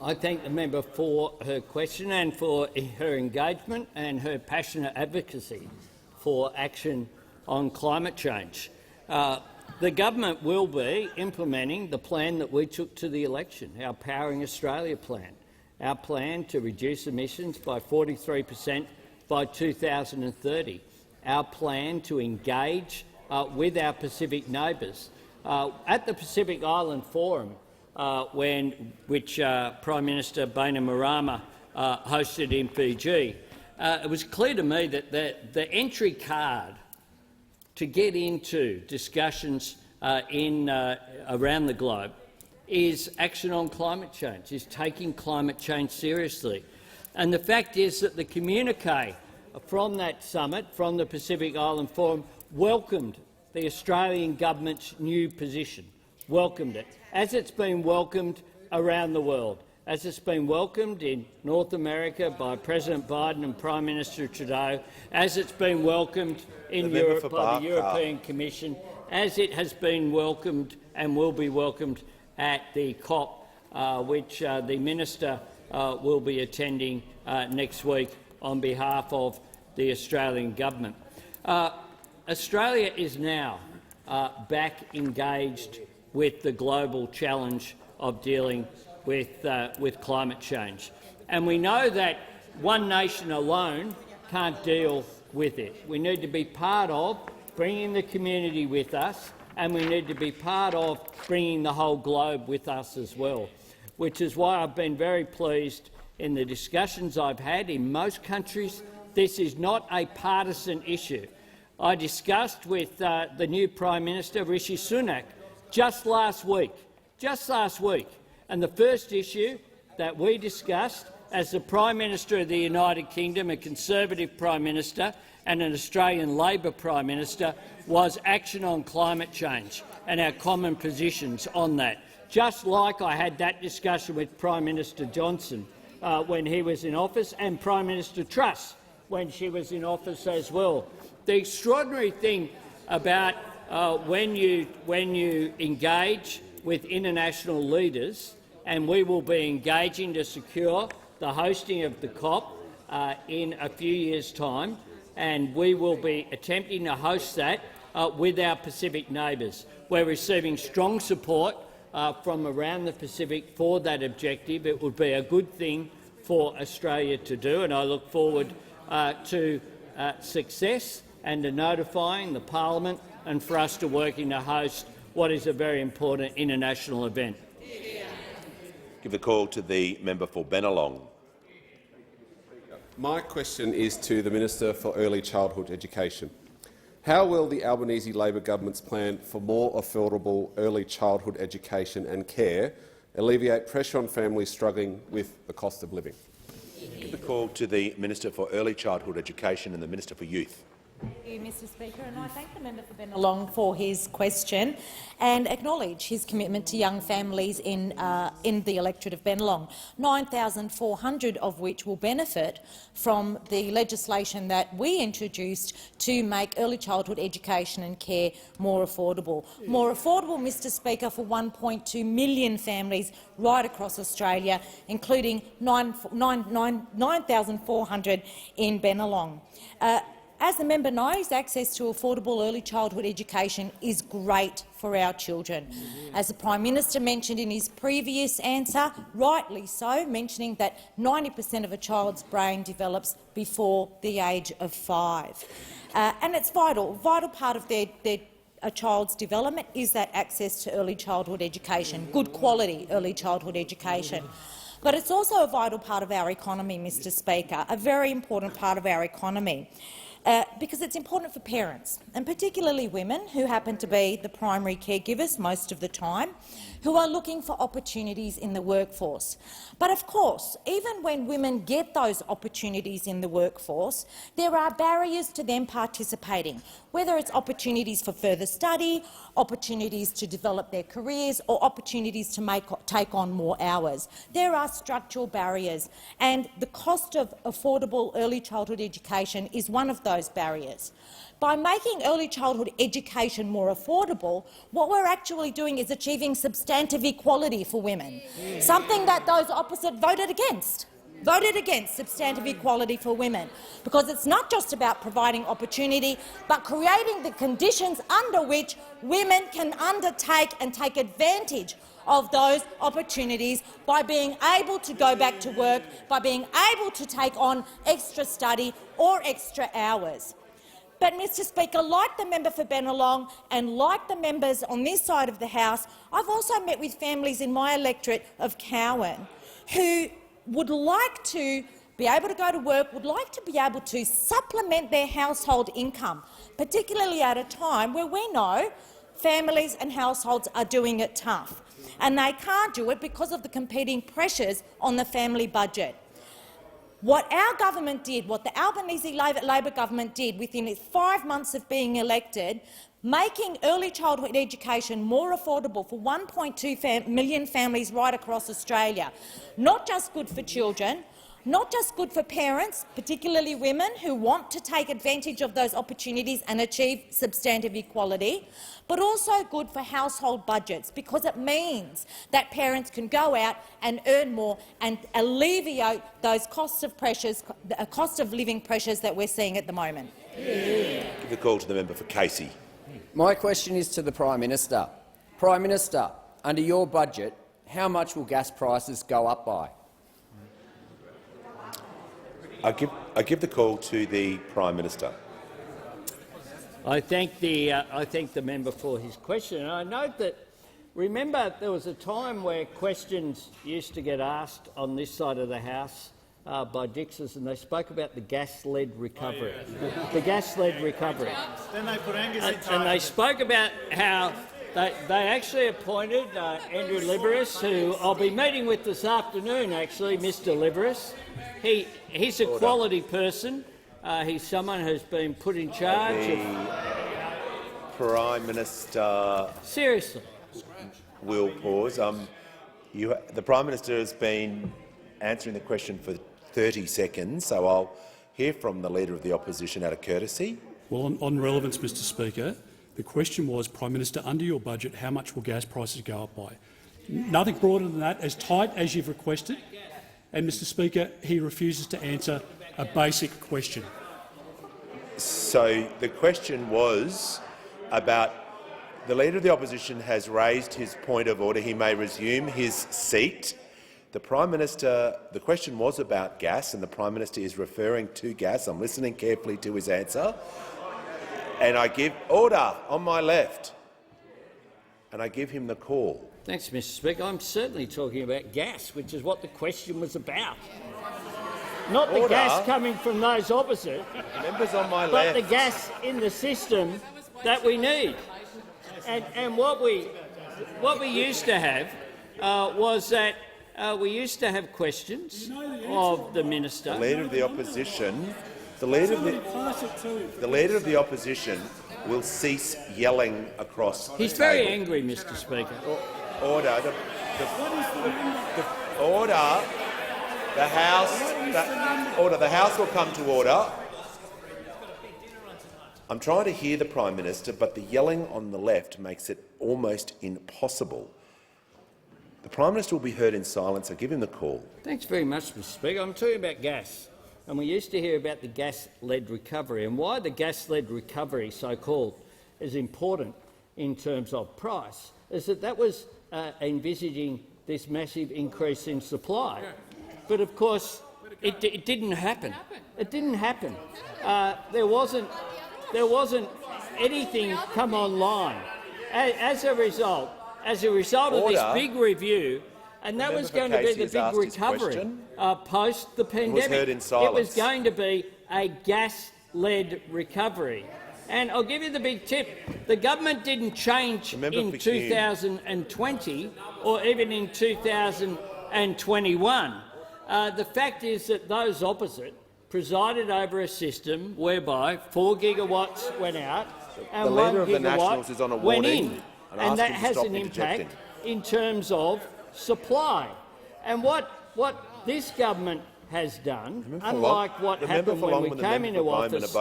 I thank the member for her question and for her engagement and her passionate advocacy for action on climate change. The government will be implementing the plan that we took to the election, our Powering Australia plan, our plan to reduce emissions by 43% by 2030, our plan to engage with our Pacific neighbours. At the Pacific Island Forum, which Prime Minister Bainimarama hosted in Fiji, it was clear to me that the entry card to get into discussions around the globe is action on climate change, is taking climate change seriously. And the fact is that the communique from that summit, from the Pacific Island Forum, welcomed the Australian government's new position, welcomed it, as it's been welcomed around the world, as it's been welcomed in North America by President Biden and Prime Minister Trudeau, as it's been welcomed in Europe by the European Commission, as it has been welcomed and will be welcomed at the COP, which the Minister will be attending next week on behalf of the Australian government. Australia is now back engaged with the global challenge of dealing with climate change. And we know that one nation alone can't deal with it. We need to be part of bringing the community with us, and we need to be part of bringing the whole globe with us as well, which is why I've been very pleased in the discussions I've had. In most countries, this is not a partisan issue. I discussed with the new Prime Minister, Rishi Sunak, just last week, and the first issue that we discussed as the Prime Minister of the United Kingdom, a Conservative Prime Minister and an Australian Labor Prime Minister, was action on climate change and our common positions on that, just like I had that discussion with Prime Minister Johnson when he was in office and Prime Minister Truss when she was in office as well. The extraordinary thing about when you engage with international leaders, and we will be engaging to secure the hosting of the COP in a few years' time, and we will be attempting to host that with our Pacific neighbours. We're receiving strong support from around the Pacific for that objective. It would be a good thing for Australia to do, and I look forward to success and to notifying the Parliament and for us to working to host what is a very important international event. Give the call to the member for Bennelong. My question is to the Minister for Early Childhood Education. How will the Albanese Labor government's plan for more affordable early childhood education and care alleviate pressure on families struggling with the cost of living? Give the call to the Minister for Early Childhood Education and the Minister for Youth. Thank you, Mr Speaker, and I thank the member for Bennelong for his question and acknowledge his commitment to young families in the electorate of Bennelong, 9,400 of which will benefit from the legislation that we introduced to make early childhood education and care more affordable. More affordable, Mr Speaker, for 1.2 million families right across Australia, including 9,400 in Bennelong. As the member knows, access to affordable early childhood education is great for our children. As the Prime Minister mentioned in his previous answer, rightly so, mentioning that 90% of a child's brain develops before the age of 5. And it's vital part of a child's development is that access to early childhood education, good quality early childhood education. But it's also a vital part of our economy, Mr Speaker, a very important part of our economy. Because it's important for parents, and particularly women who happen to be the primary caregivers most of the time, who are looking for opportunities in the workforce. But of course, even when women get those opportunities in the workforce, there are barriers to them participating, whether it's opportunities for further study, opportunities to develop their careers, or opportunities to take on more hours. There are structural barriers, and the cost of affordable early childhood education is one of those barriers. By making early childhood education more affordable, what we're actually doing is achieving substantive equality for women, something that those opposite voted against substantive equality for women, because it's not just about providing opportunity, but creating the conditions under which women can undertake and take advantage of those opportunities by being able to go back to work, by being able to take on extra study or extra hours. But, Mr Speaker, like the member for Bennelong and like the members on this side of the House, I've also met with families in my electorate of Cowan who would like to be able to go to work, would like to be able to supplement their household income, particularly at a time where we know families and households are doing it tough, and they can't do it because of the competing pressures on the family budget. What our government did, what the Albanese Labor government did within its 5 months of being elected, making early childhood education more affordable for 1.2 million families right across Australia, not just good for children, not just good for parents, particularly women who want to take advantage of those opportunities and achieve substantive equality, but also good for household budgets, because it means that parents can go out and earn more and alleviate those cost of living pressures that we're seeing at the moment. Give the call to the member for Casey. My question is to the Prime Minister. Prime Minister, under your budget, how much will gas prices go up by? I give the call to the Prime Minister. I thank the member for his question. And I note that, remember, there was a time where questions used to get asked on this side of the House by Dixers, and they spoke about the gas-led recovery. The gas-led recovery. Then they put Angus in and they spoke about how they actually appointed Andrew Liveris, who I'll be meeting with this afternoon, actually, Mr Liveris. He's a quality person. He's someone who's been put in charge of— Prime Minister— Seriously. Will pause. The Prime Minister has been answering the question for 30 seconds, so I'll hear from the Leader of the Opposition out of courtesy. Well, on relevance, Mr Speaker, the question was, Prime Minister, under your budget, how much will gas prices go up by? Nothing broader than that, as tight as you've requested. And, Mr Speaker, he refuses to answer a basic question. So the question was about— the Leader of the Opposition has raised his point of order. He may resume his seat. The Prime Minister— the question was about gas, and the Prime Minister is referring to gas. I'm listening carefully to his answer. And I give order on my left, and I give him the call. Thanks, Mr Speaker. I'm certainly talking about gas, which is what the question was about. Not the gas coming from those opposite, members on my but left, the gas in the system that we need. And what we used to have was that we used to have questions of the Minister. The Leader of the Opposition The Leader of the Opposition will cease yelling across the He's table. very angry, Mr Speaker. Order. Order. The House will come to order. I'm trying to hear the Prime Minister, but the yelling on the left makes it almost impossible. The Prime Minister will be heard in silence. I give him the call. Thanks very much, Mr Speaker. I'm talking about gas. And we used to hear about the gas-led recovery, and why the gas-led recovery, so-called, is important in terms of price, is that was envisaging this massive increase in supply. But of course, it didn't happen. It didn't happen. There wasn't anything come online. As a result of this big review, and that was going to be the big recovery post the pandemic. It was going to be a gas-led recovery. And I'll give you the big tip. The government didn't change in 2020 or even in 2021. The fact is that those opposite presided over a system whereby 4 gigawatts went out and the Leader of the gigawatt Nationals is on a went warning, in. and that has an impact in terms of supply. And what this government has done, unlike what happened when we came into office,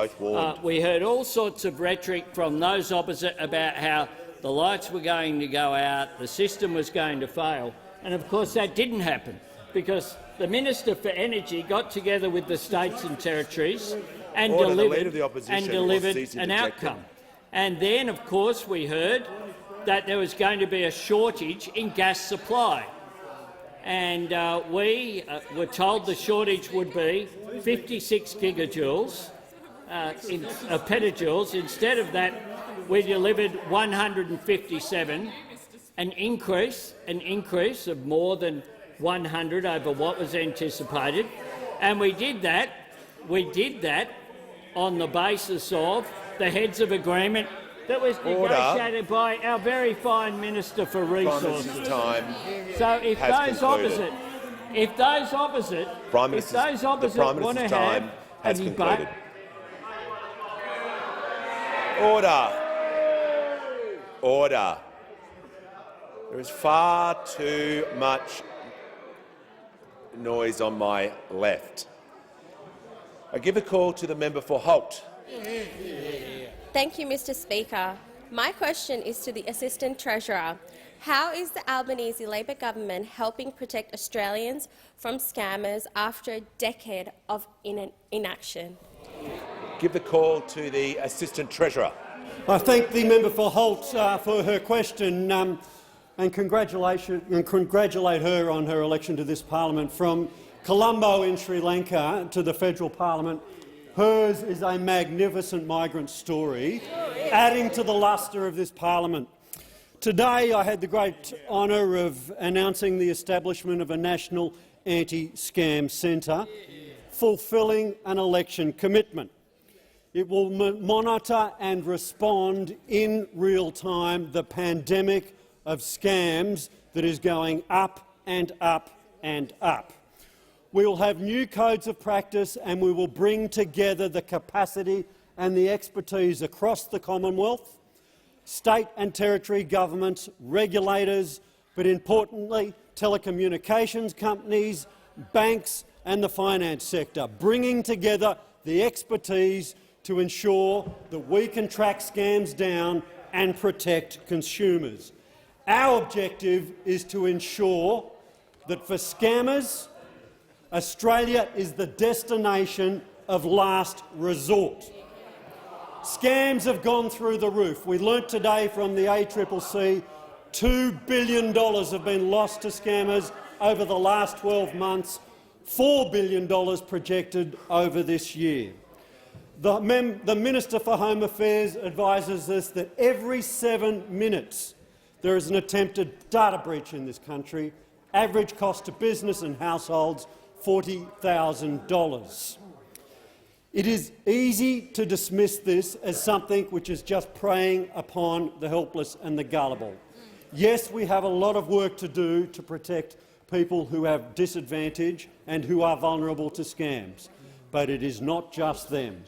we heard all sorts of rhetoric from those opposite about how the lights were going to go out, the system was going to fail, and of course that didn't happen because the Minister for Energy got together with the states and territories and delivered an outcome. And then, of course, we heard that there was going to be a shortage in gas supply. And we were told the shortage would be 56 gigajoules, petajoules. Instead of that, we delivered 157, an increase of more than 100 over what was anticipated. And we did that on the basis of the heads of agreement that was negotiated by our very fine Minister for Resources. So if those opposite want to have a debate, Order. There is far too much noise on my left. I give a call to the member for Holt. Thank you, Mr Speaker. My question is to the Assistant Treasurer. How is the Albanese Labor government helping protect Australians from scammers after a decade of inaction? Give the call to the Assistant Treasurer. I thank the member for Holt for her question and congratulate her on her election to this parliament. From Colombo in Sri Lanka to the federal parliament, hers is a magnificent migrant story, adding to the lustre of this parliament. Today I had the great honour of announcing the establishment of a national anti-scam centre, fulfilling an election commitment. It will monitor and respond in real time the pandemic of scams that is going up and up and up. We will have new codes of practice and we will bring together the capacity and the expertise across the Commonwealth, state and territory governments, regulators, but importantly telecommunications companies, banks and the finance sector, bringing together the expertise to ensure that we can track scams down and protect consumers. Our objective is to ensure that for scammers, Australia is the destination of last resort. Scams have gone through the roof. We learnt today from the ACCC $2 billion have been lost to scammers over the last 12 months, $4 billion projected over this year. The Minister for Home Affairs advises us that every 7 minutes there is an attempted data breach in this country, average cost to business and households $40,000. It is easy to dismiss this as something which is just preying upon the helpless and the gullible. Yes, we have a lot of work to do to protect people who have disadvantage and who are vulnerable to scams. but it is not just them.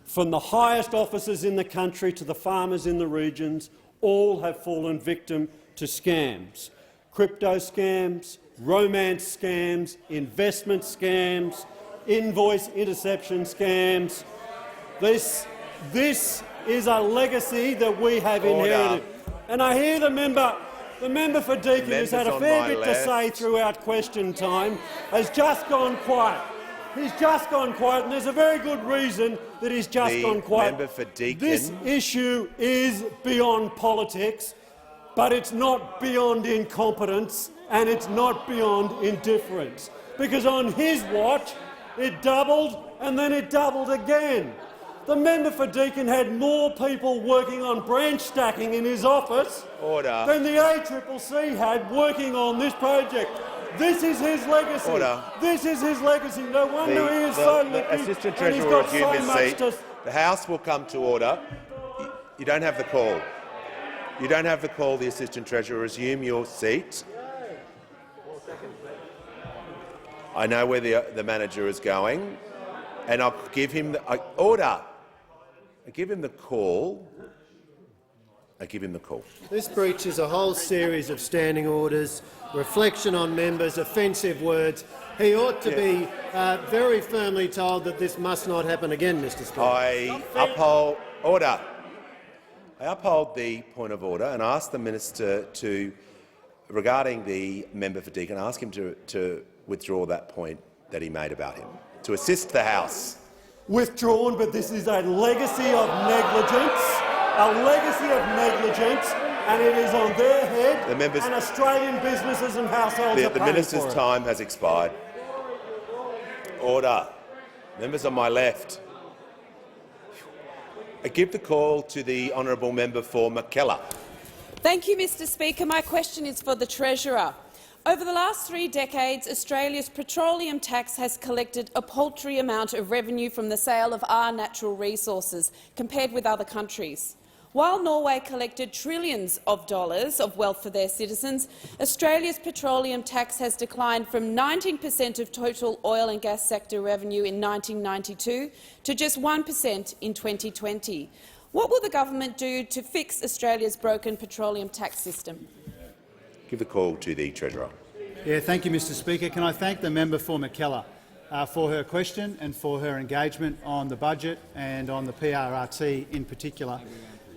From the highest officers in the country to the farmers in the regions, all have fallen victim to scams. Crypto scams, romance scams, investment scams, invoice interception scams. This is a legacy that we have inherited. And I hear the member for Deakin, who's had a fair bit to say throughout question time, has just gone quiet. He's just gone quiet, and there's a very good reason that he's just gone quiet. Member for Deakin. This issue is beyond politics, but it's not beyond incompetence and it's not beyond indifference. Because on his watch, it doubled and then it doubled again. The member for Deakin had more people working on branch stacking in his office than the ACCC had working on this project. This is his legacy. This is his legacy. No wonder he is so liquid. The Assistant Treasurer will resume his seat. The House will come to order. You don't have the call. You don't have the call. The Assistant Treasurer, resume your seat. I know where the manager is going, and I'll give him the order. I give him the call. I give him the call. This breaches a whole series of standing orders, reflection on members, offensive words. He ought to be very firmly told that this must not happen again, Mr Speaker. I uphold order. I uphold the point of order and ask the minister to, regarding the member for Deakin, ask him to withdraw that point that he made about him, to assist the House. Withdrawn, but this is a legacy of negligence. A legacy of negligence, and it is on their head, and Australian businesses and households are The paying minister's for it. time has expired. Order. Members on my left. I give the call to the honourable member for Mackellar. Thank you, Mr Speaker. My question is for the Treasurer. Over the last 3 decades, Australia's petroleum tax has collected a paltry amount of revenue from the sale of our natural resources, compared with other countries. While Norway collected trillions of dollars of wealth for their citizens, Australia's petroleum tax has declined from 19% of total oil and gas sector revenue in 1992 to just 1% in 2020. What will the government do to fix Australia's broken petroleum tax system? Give the call to the Treasurer. Thank you, Mr Speaker. Can I thank the member for Mackellar for her question and for her engagement on the budget and on the PRRT in particular.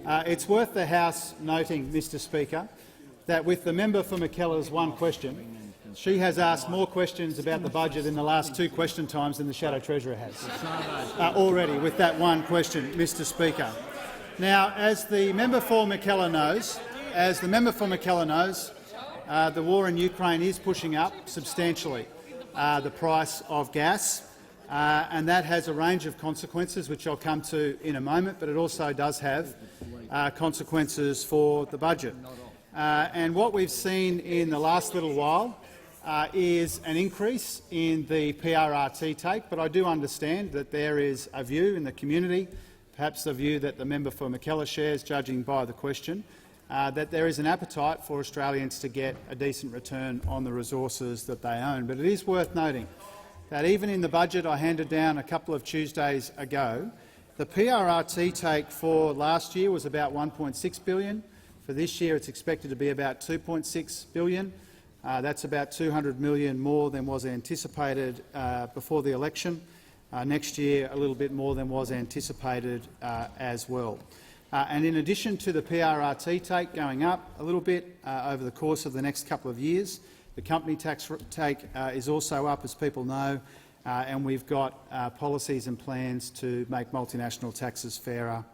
It's worth the House noting, Mr Speaker, that with the member for Mackellar's one question, she has asked more questions about the budget in the last 2 question times than the Shadow Treasurer has already with that one question, Mr Speaker. Now, as the member for Mackellar knows, the war in Ukraine is pushing up substantially the price of gas, and that has a range of consequences, which I'll come to in a moment, but it also does have consequences for the budget. And what we've seen in the last little while is an increase in the PRRT take, but I do understand that there is a view in the community, perhaps the view that the member for Mackellar shares, judging by the question, that there is an appetite for Australians to get a decent return on the resources that they own. But it is worth noting that even in the budget I handed down a couple of Tuesdays ago, the PRRT take for last year was about $1.6 billion. For this year it's expected to be about $2.6 billion. That's about $200 million more than was anticipated before the election. Next year a little bit more than was anticipated as well. And in addition to the PRRT take going up a little bit over the course of the next couple of years, the company tax take is also up, as people know, and we've got policies and plans to make multinational taxes fairer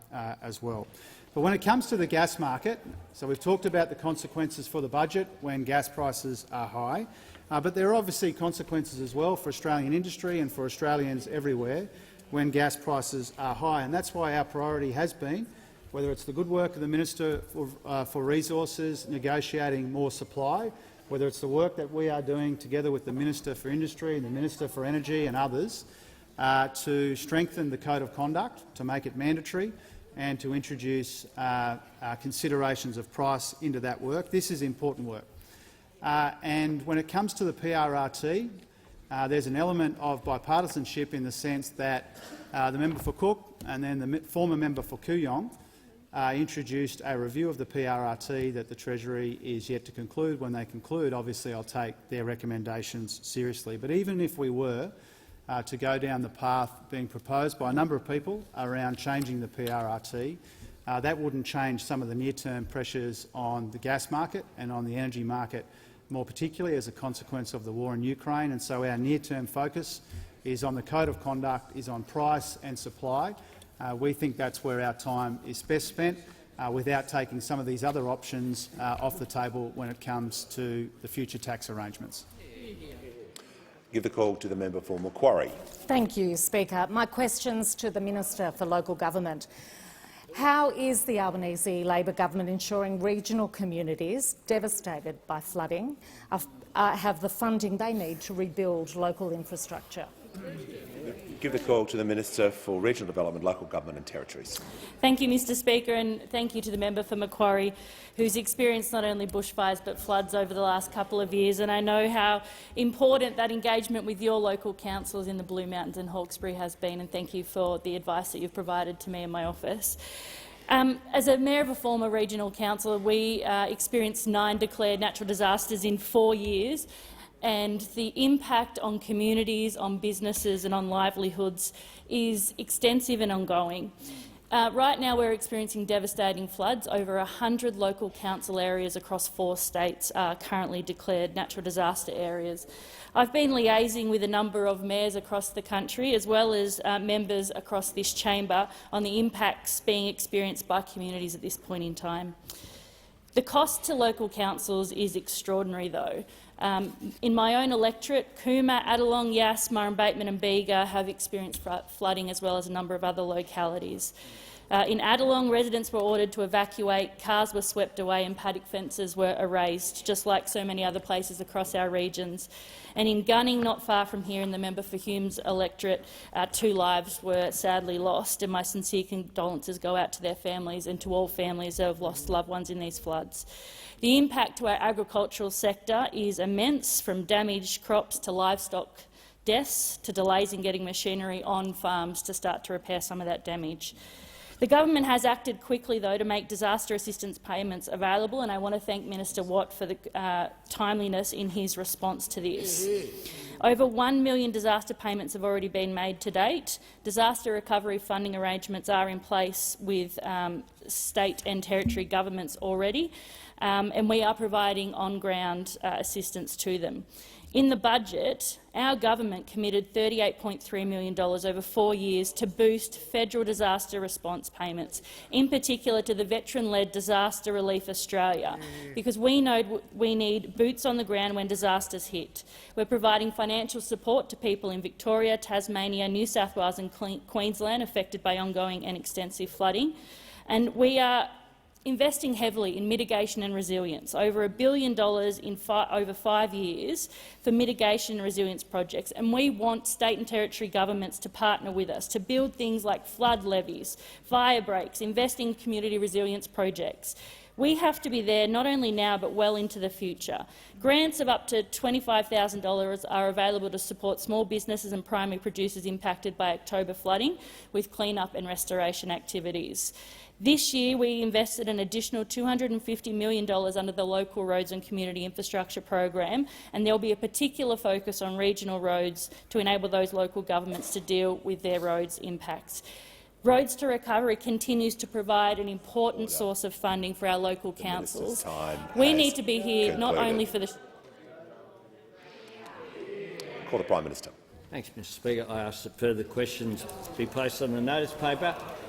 as well. But when it comes to the gas market, so we've talked about the consequences for the budget when gas prices are high, but there are obviously consequences as well for Australian industry and for Australians everywhere when gas prices are high. And that's why our priority has been, whether it's the good work of the Minister for Resources negotiating more supply, whether it's the work that we are doing together with the Minister for Industry and the Minister for Energy and others to strengthen the Code of Conduct, to make it mandatory and to introduce considerations of price into that work. This is important work. And when it comes to the PRRT, There's an element of bipartisanship in the sense that the member for Cook and then the former member for Kooyong introduced a review of the PRRT that the Treasury is yet to conclude. When they conclude, obviously I'll take their recommendations seriously. But even if we were to go down the path being proposed by a number of people around changing the PRRT, that wouldn't change some of the near-term pressures on the gas market and on the energy market more particularly as a consequence of the war in Ukraine. And so our near-term focus is on the Code of Conduct, is on price and supply. We think that's where our time is best spent, without taking some of these other options off the table when it comes to the future tax arrangements. Give the call to the member for Macquarie. Thank you, Speaker. My question's to the Minister for Local Government. How is the Albanese Labor government ensuring regional communities devastated by flooding have the funding they need to rebuild local infrastructure? Give the call to the Minister for Regional Development, Local Government and Territories. Thank you, Mr Speaker, and thank you to the member for Macquarie, who's experienced not only bushfires but floods over the last couple of years. And I know how important that engagement with your local councils in the Blue Mountains and Hawkesbury has been, and thank you for the advice that you've provided to me and my office. As a mayor of a former regional council, we experienced 9 declared natural disasters in 4 years, and the impact on communities, on businesses and on livelihoods is extensive and ongoing. Right now we're experiencing devastating floods. Over 100 local council areas across 4 states are currently declared natural disaster areas. I've been liaising with a number of mayors across the country, as well as members across this chamber, on the impacts being experienced by communities at this point in time. The cost to local councils is extraordinary, though. In my own electorate, Cooma, Adelong, Yass, Murrum Bateman and Bega have experienced flooding, as well as a number of other localities. In Adelong, residents were ordered to evacuate, cars were swept away and paddock fences were erased, just like so many other places across our regions. And in Gunning, not far from here in the member for Hume's electorate, 2 lives were sadly lost, and my sincere condolences go out to their families and to all families who have lost loved ones in these floods. The impact to our agricultural sector is immense, from damaged crops to livestock deaths to delays in getting machinery on farms to start to repair some of that damage. The government has acted quickly, though, to make disaster assistance payments available, and I want to thank Minister Watt for the timeliness in his response to this. Over $1 million disaster payments have already been made to date. Disaster recovery funding arrangements are in place with state and territory governments already, and we are providing on-ground assistance to them. In the budget, our government committed $38.3 million over 4 years to boost federal disaster response payments, in particular to the veteran-led Disaster Relief Australia, because we know we need boots on the ground when disasters hit. We're providing financial support to people in Victoria, Tasmania, New South Wales and Queensland affected by ongoing and extensive flooding, and we are investing heavily in mitigation and resilience, over $1 billion in over 5 years for mitigation and resilience projects. And we want state and territory governments to partner with us to build things like flood levies, fire breaks, invest in community resilience projects. We have to be there not only now but well into the future. Grants of up to $25,000 are available to support small businesses and primary producers impacted by October flooding with clean-up and restoration activities. This year, we invested an additional $250 million under the Local Roads and Community Infrastructure program, and there will be a particular focus on regional roads to enable those local governments to deal with their roads' impacts. Roads to Recovery continues to provide an important source of funding for our local councils. We need to be here not only for the— Call the Prime Minister. Thanks, Mr Speaker. I ask that further questions be placed on the notice paper.